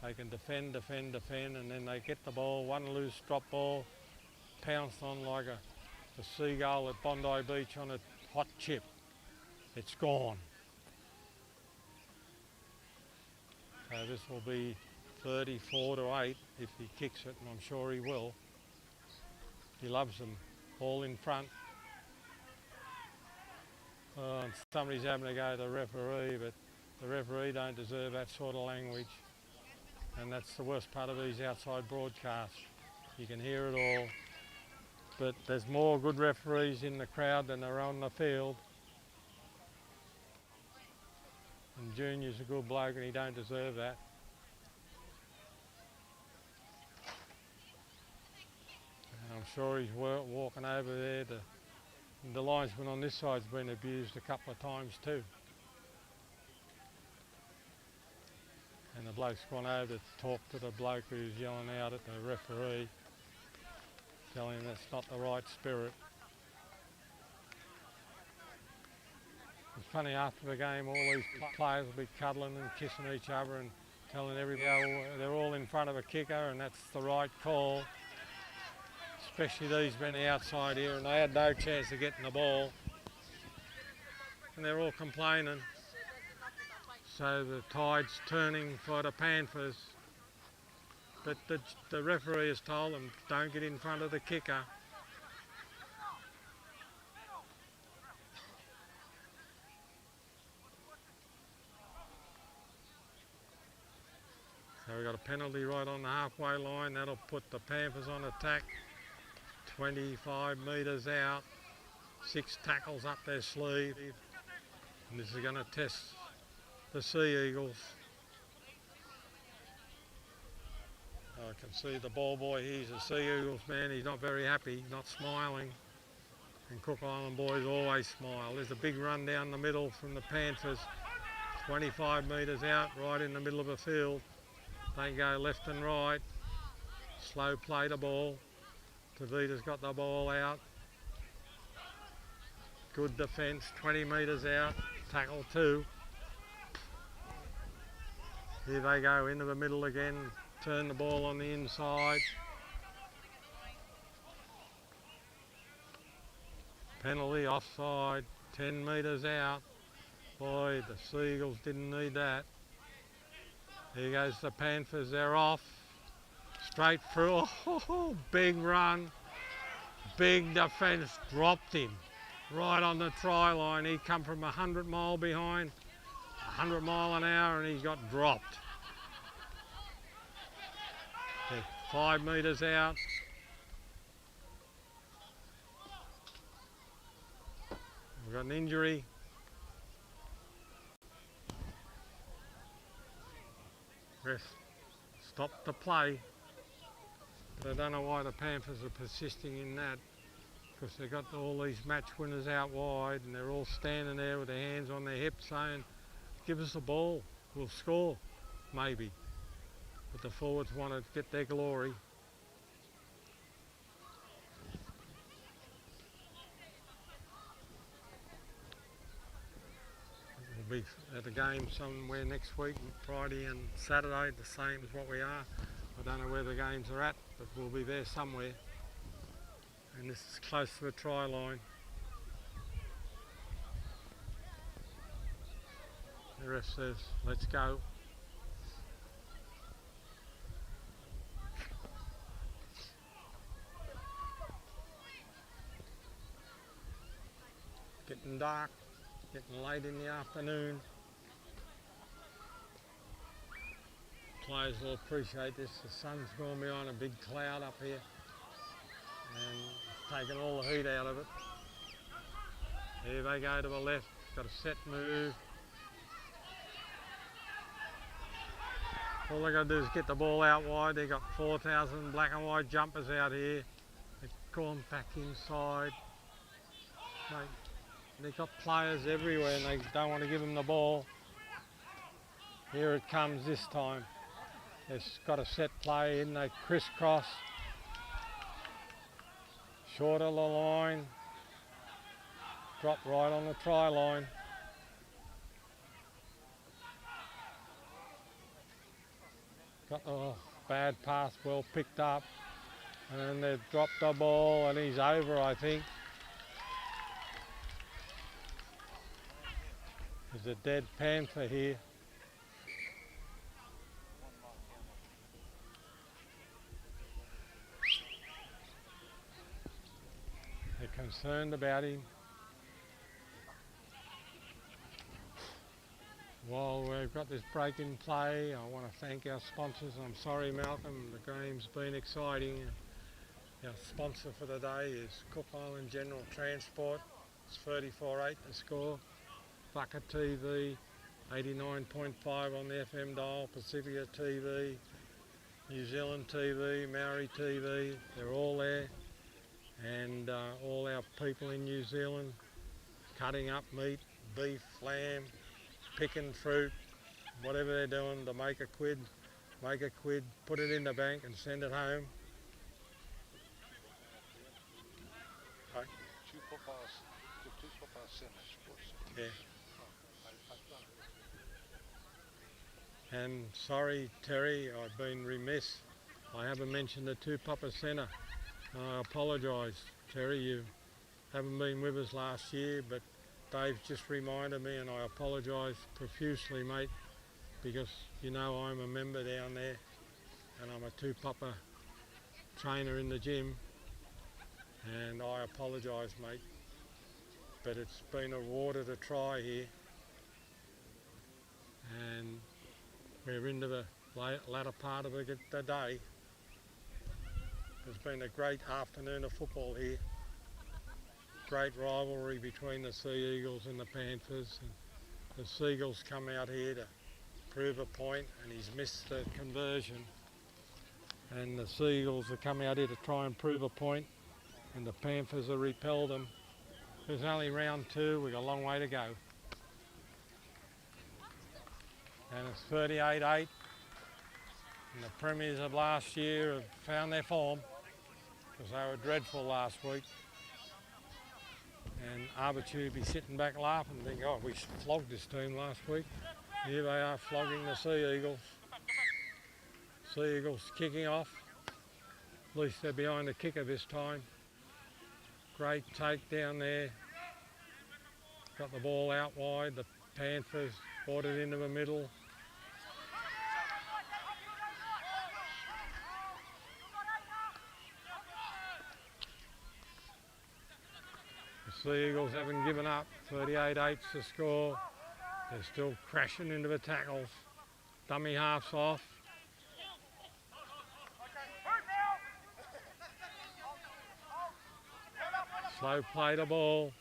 They can defend, defend, defend, and then they get the ball, one loose drop ball, pounced on like a seagull at Bondi Beach on a hot chip. It's gone. So this will be 34-8 if he kicks it, and I'm sure he will. He loves them all in front. And somebody's having to go to the referee, but the referee don't deserve that sort of language. And that's the worst part of these outside broadcasts. You can hear it all. But there's more good referees in the crowd than there are on the field. And Junior's a good bloke and he don't deserve that. And I'm sure he's walking over there. The linesman on this side's been abused a couple of times too. And the bloke's gone over to talk to the bloke who's yelling out at the referee, telling him that's not the right spirit. It's funny, after the game all these players will be cuddling and kissing each other and telling everybody they're all in front of a kicker and that's the right call. Especially these men outside here, and they had no chance of getting the ball. And they're all complaining. So the tide's turning for the Panthers. But the referee has told them, don't get in front of the kicker. So we've got a penalty right on the halfway line. That'll put the Panthers on attack. 25 metres out. 6 tackles up their sleeve. And this is going to test the Sea Eagles. I can see the ball boy, he's a Sea Eagles man, he's not very happy, not smiling. And Cook Island boys always smile. There's a big run down the middle from the Panthers. 25 metres out, right in the middle of the field. They go left and right. Slow play the ball. Tavita's got the ball out. Good defence, 20 metres out, tackle 2. Here they go into the middle again, turn the ball on the inside. Penalty, offside, 10 metres out. Boy, the Sea Eagles didn't need that. Here goes the Panthers, they're off. Straight through, oh, big run, big defence, dropped him right on the try line. He come from 100 mile behind, 100 mile an hour, and he got dropped. They're 5 metres out. We've got an injury. Ref stopped the play. But I don't know why the Panthers are persisting in that, because they've got all these match winners out wide and they're all standing there with their hands on their hips saying, give us the ball, we'll score, maybe. But the forwards want to get their glory. We'll be at a game somewhere next week, Friday and Saturday, the same as what we are. I don't know where the games are at, but we'll be there somewhere. And this is close to the try line. The ref says, let's go. Getting dark, getting late in the afternoon. Players will appreciate this. The sun's gone behind a big cloud up here and it's taken all the heat out of it. Here they go to the left, got a set move. All they got to do is get the ball out wide. They've got 4,000 black and white jumpers out here. They've gone back inside. They've got players everywhere and they don't want to give them the ball. Here it comes this time. They've got a set play in, they crisscross. Short of the line. Drop right on the try line. Got the bad pass well picked up. And then they've dropped the ball and he's over, I think. There's a dead panther here. They're concerned about him. While we've got this break in play, I want to thank our sponsors. I'm sorry, Malcolm, the game's been exciting. Our sponsor for the day is Cook Island General Transport. It's 34.8 the score. Bucket TV, 89.5 on the FM dial, Pacifica TV, New Zealand TV, Maori TV, they're all there. And all our people in New Zealand cutting up meat, beef, lamb, picking fruit, whatever they're doing to make a quid, put it in the bank and send it home. Right. Yeah. And sorry, Terry, I've been remiss. I haven't mentioned the Tupapa Centre. I apologise, Terry, you haven't been with us last year, but Dave's just reminded me and I apologise profusely, mate, because you know I'm a member down there and I'm a Tupapa trainer in the gym, and I apologise, mate, but it's been awarded a try here and we're into the latter part of the day. There's been a great afternoon of football here. Great rivalry between the Sea Eagles and the Panthers. And the Seagulls come out here to prove a point and he's missed the conversion. And the Seagulls have come out here to try and prove a point and the Panthers have repelled them. There's only round 2, we've got a long way to go. And it's 38-8. And the premiers of last year have found their form because they were dreadful last week. And Arbitrary will be sitting back laughing and think, oh, we flogged this team last week. Here they are flogging the Sea Eagles. Sea Eagles kicking off. At least they're behind the kicker this time. Great take down there. Got the ball out wide. The Panthers brought it into the middle. The Sea Eagles haven't given up. 38-8's the score. They're still crashing into the tackles. Dummy half's off. Slow play the ball.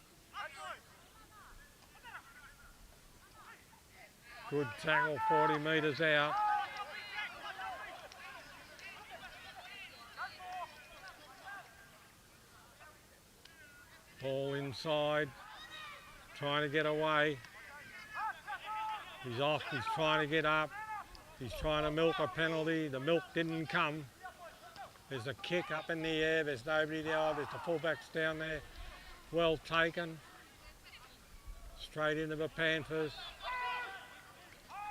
Good tackle 40 metres out. Ball inside, trying to get away. He's off, he's trying to get up. He's trying to milk a penalty. The milk didn't come. There's a kick up in the air. There's nobody there. There's the fullbacks down there. Well taken. Straight into the Panthers.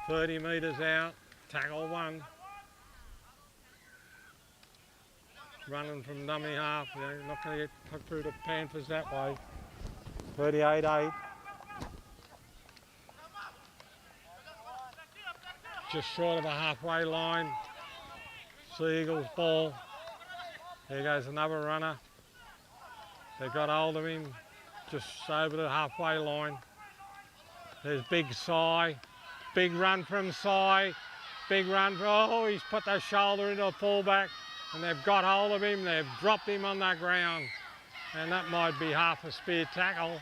30 metres out. Tackle 1. running from dummy half. You're not going to get tucked through the Panthers that way. 38-8. Just short of a halfway line. Sea Eagles ball. There goes another runner. They got hold of him just over the halfway line. There's Big Si. Big run from Si. Big run. Oh, he's put the shoulder into a fullback and they've got hold of him. They've dropped him on the ground. And that might be half a spear tackle.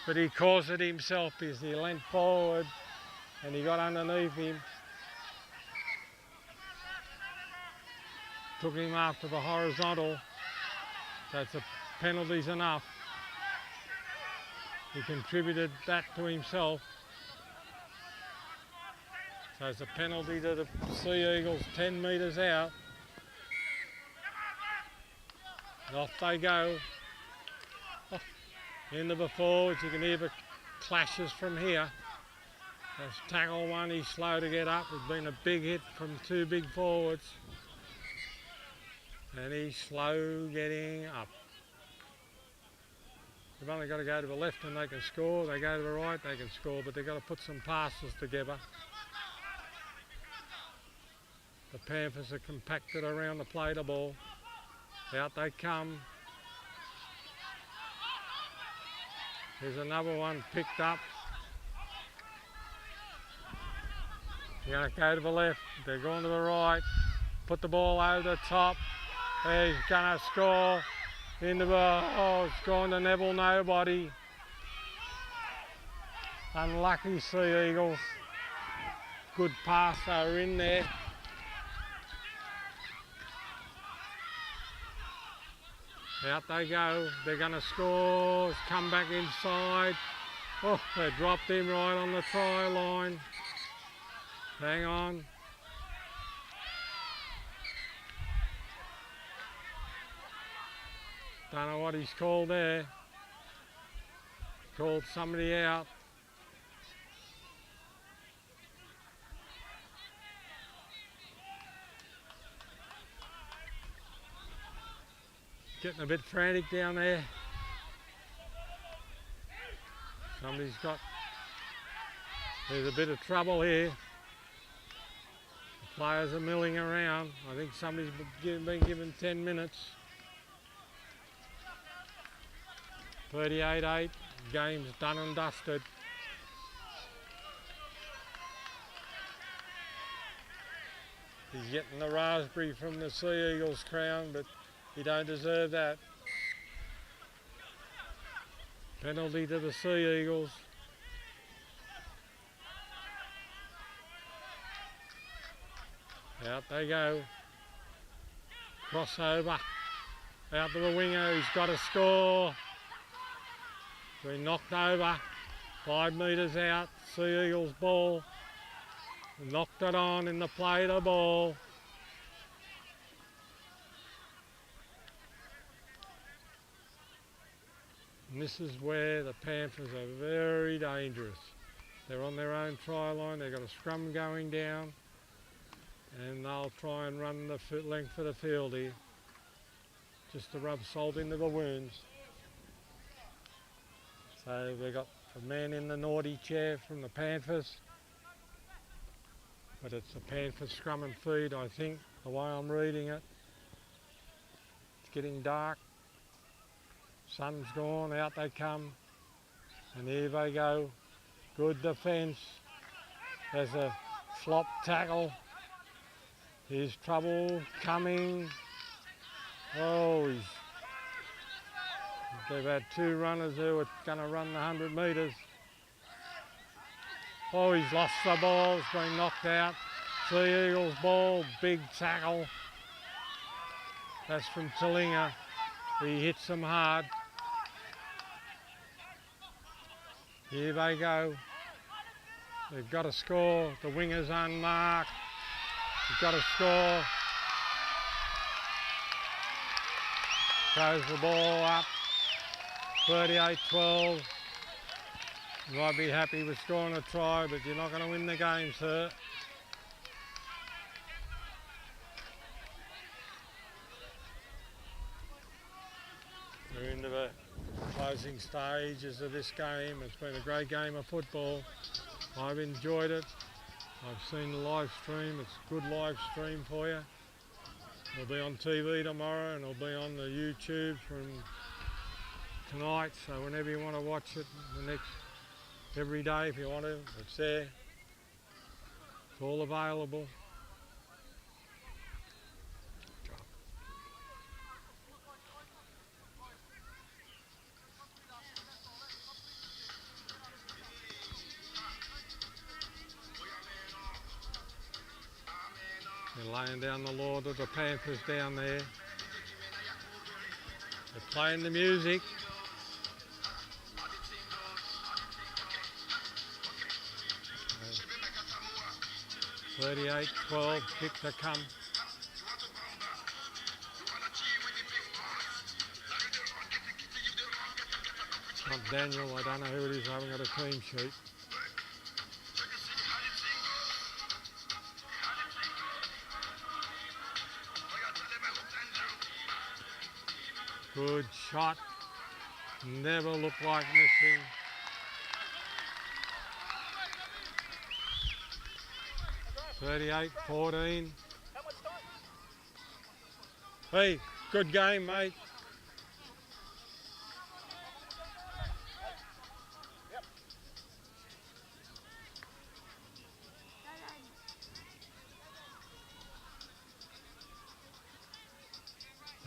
But he caused it himself because he leant forward and he got underneath him. Took him after the horizontal. So it's a penalty's enough. He contributed that to himself. So it's a penalty to the Sea Eagles 10 metres out. And off they go. Oh, into the forwards, you can hear the clashes from here. That's tackle one, he's slow to get up. There's been a big hit from two big forwards. And he's slow getting up. They've only got to go to the left and they can score. They go to the right, they can score, but they've got to put some passes together. The Panthers are compacted around the play the ball. Out they come. There's another one picked up. They're going to go to the left. They're going to the right. Put the ball over the top. He's going to score. Into the, oh, it's gone to Neville nobody. Unlucky Sea Eagles. Good pass, they were in there. Out they go, they're going to score, it's come back inside. Oh, they dropped him right on the try line. Hang on. Don't know what he's called there. Called somebody out. Getting a bit frantic down there. Somebody's got, there's a bit of trouble here. The players are milling around. I think somebody's been given 10 minutes. 38-8, game's done and dusted. He's getting the raspberry from the Sea Eagles crown, but he don't deserve that. Penalty to the Sea Eagles. Out they go. Crossover. Out to the winger, he's got to score. Been knocked over, 5 metres out, Sea Eagles ball. Knocked it on in the play the ball. And this is where the Panthers are very dangerous. They're on their own try line, they've got a scrum going down, and they'll try and run the length of the field here, just to rub salt into the wounds. So they've got a man in the naughty chair from the Panthers, but it's a Panthers scrum and feed, I think, the way I'm reading it. It's getting dark, sun's gone, out they come, and here they go. Good defence. There's a flop tackle. Here's trouble coming. Oh, they've had two runners who are going to run the 100 metres. Oh, he's lost the ball, it's been knocked out. Sea Eagles ball, big tackle. That's from Talinga. He hits them hard. Here they go. They've got to score. The winger's unmarked. They've got to score. Throws the ball up. 38-12. You might be happy with scoring a try, but you're not going to win the game, sir. into the closing stages of this game. It's been a great game of football. I've enjoyed it. I've seen the live stream. It's a good live stream for you. It'll be on TV tomorrow and it'll be on the YouTube from tonight. So whenever you want to watch it, every day if you want to, it's there. It's all available. They're laying down the law to the Panthers down there. They're playing the music. Uh, 38-12, kick to come. Not Daniel, I don't know who it is, I haven't got a team sheet. Good shot, never looked like missing. (38-14). Hey, good game, mate.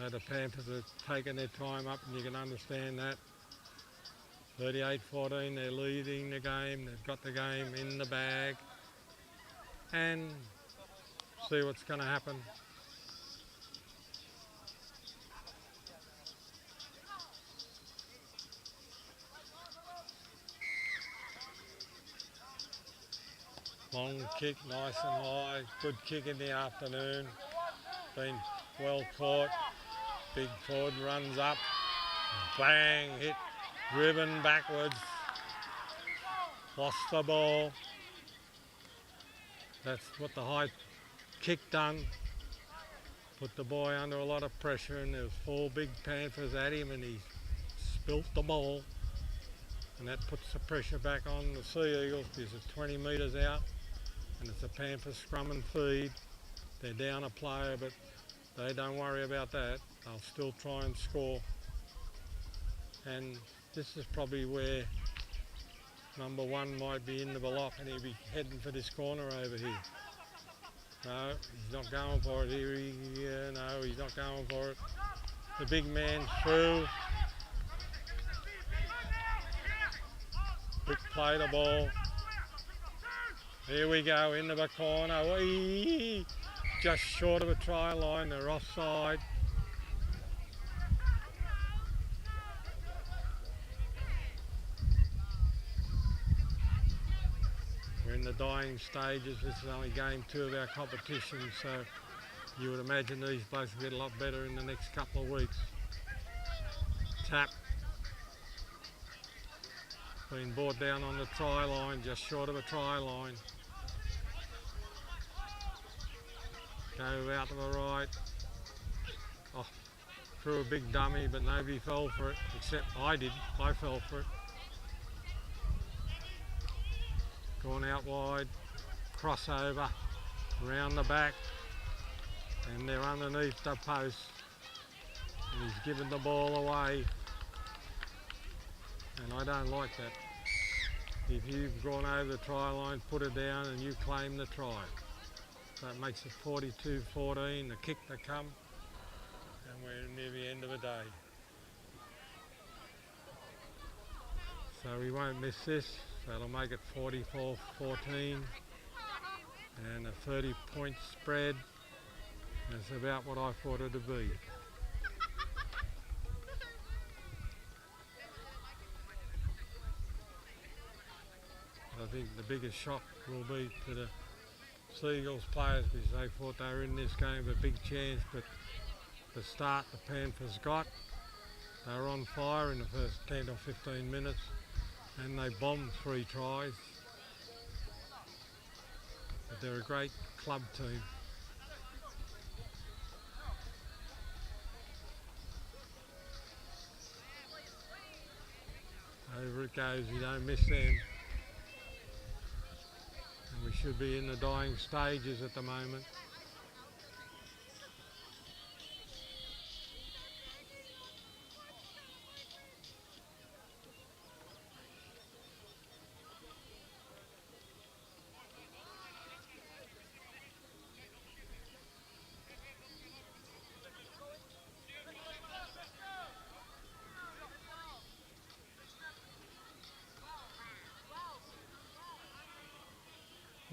The Panthers are taking their time up and you can understand that. 38-14, they're leading the game, they've got the game in the bag. And see what's going to happen. Long kick, nice and high, good kick in the afternoon. Been well caught. Big forward runs up, bang, hit, driven backwards, lost the ball. That's what the high kick done. Put the boy under a lot of pressure and there was 4 big Panthers at him and he spilt the ball. And that puts the pressure back on the Sea Eagles because it's 20 metres out and it's a Panther scrum and feed. They're down a player but they don't worry about that. They'll still try and score. And this is probably where number 1 might be in the block and he'll be heading for this corner over here. No, he's not going for it here. No, he's not going for it. The big man through. Quick play the ball. Here we go, into the corner. Whee! Just short of a try line, they're offside. We're in the dying stages. This is only game 2 of our competition, so you would imagine these blokes will get a lot better in the next couple of weeks. Tap. Been brought down on the try line, just short of a try line. Go out to the right. Oh, threw a big dummy, but nobody fell for it, except I did. I fell for it. Gone out wide, crossover, around the back, and they're underneath the post. And he's given the ball away. And I don't like that. If you've gone over the try line, put it down and you claim the try. That makes it 42-14, the kick to come, and we're near the end of the day. So we won't miss this, that'll make it 44-14, and a 30-point spread. That's about what I thought it would be. I think the biggest shock will be to the Seagulls players because they thought they were in this game with a big chance, but the start the Panthers got, they were on fire in the first 10 or 15 minutes and they bombed 3 tries. But they're a great club team. Over it goes, you don't miss them. And we should be in the dying stages at the moment.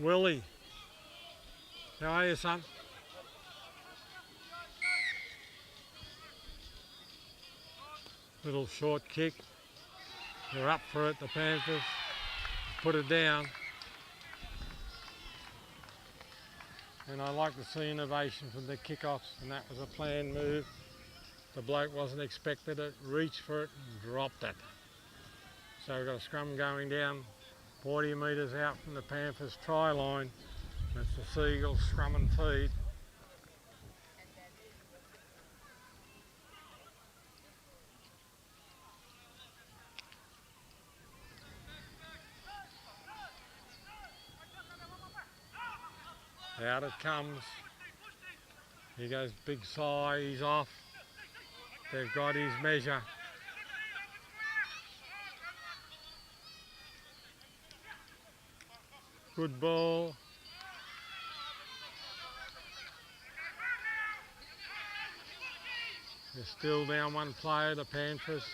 Willie, how are you, son? Little short kick. They're up for it, the Panthers. Put it down. And I like to see innovation from the kickoffs, and that was a planned move. The bloke wasn't expected it, reached for it and dropped it. So we've got a scrum going down 40 metres out from the Panthers try line. That's the Seagulls scrum and feed. Out it comes. Here goes Big Si, he's off. They've got his measure. Good ball. They're still down one player, the Panthers.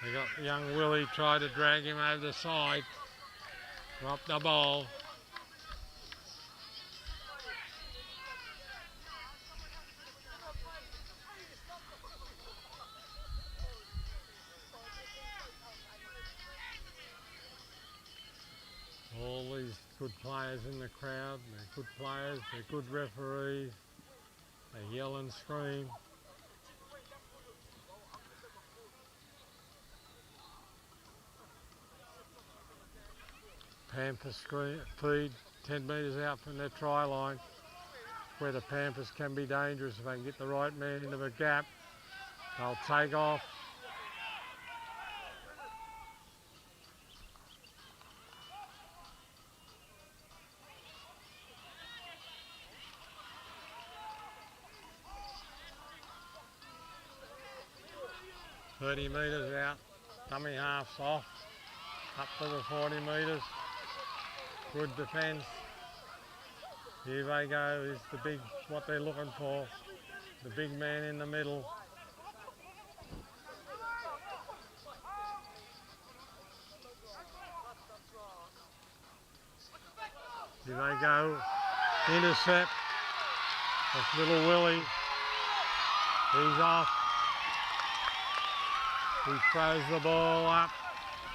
They got young Willie, tried to drag him over the side. Dropped the ball. All these good players in the crowd, they're good players, they're good referees, they yell and scream. Panthers feed 10 metres out from their try line, where the Panthers can be dangerous if they can get the right man into the gap. They'll take off. "30 metres out, dummy half's off, up to the 40 metres. Good defence. Here they go, is the big, what they're looking for, the big man in the middle. Here they go, intercept. That's little Willie. He's off. He throws the ball up.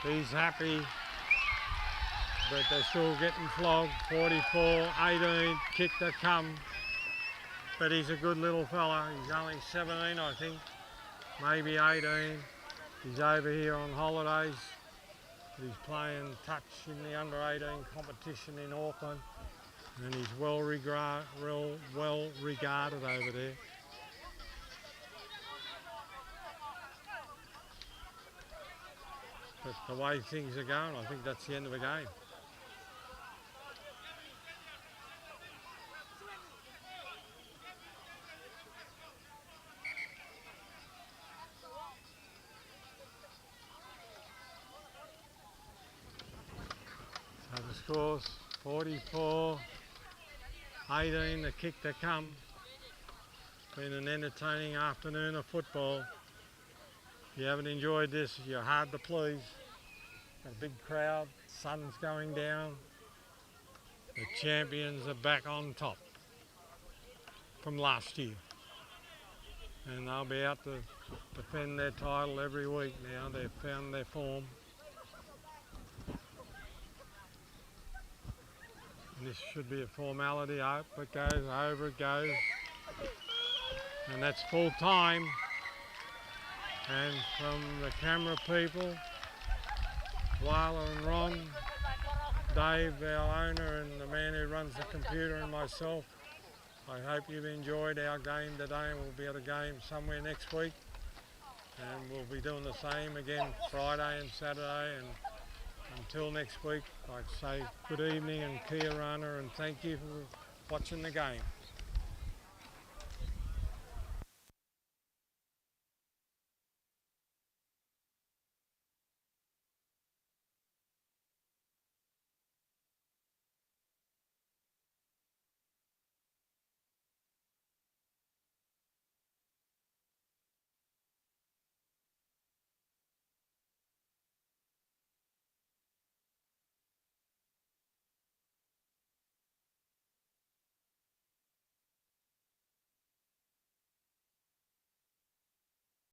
He's happy. But they're still getting flogged. 44-18, kick to come. But he's a good little fella. He's only 17, I think, maybe 18. He's over here on holidays. He's playing touch in the under-18 competition in Auckland, and he's well regarded over there. But the way things are going, I think that's the end of the game. So the score's 44-18, the kick to come. Been an entertaining afternoon of football. If you haven't enjoyed this, you're hard to please. Got a big crowd, sun's going down. The champions are back on top from last year. And they'll be out to defend their title every week now. They've found their form. And this should be a formality. Up it goes, over it goes. And that's full time. And from the camera people, Wala and Ron, Dave, our owner, and the man who runs the computer, and myself, I hope you've enjoyed our game today, and we'll be at a game somewhere next week. And we'll be doing the same again Friday and Saturday. And until next week, I'd say good evening and kia rana, and thank you for watching the game.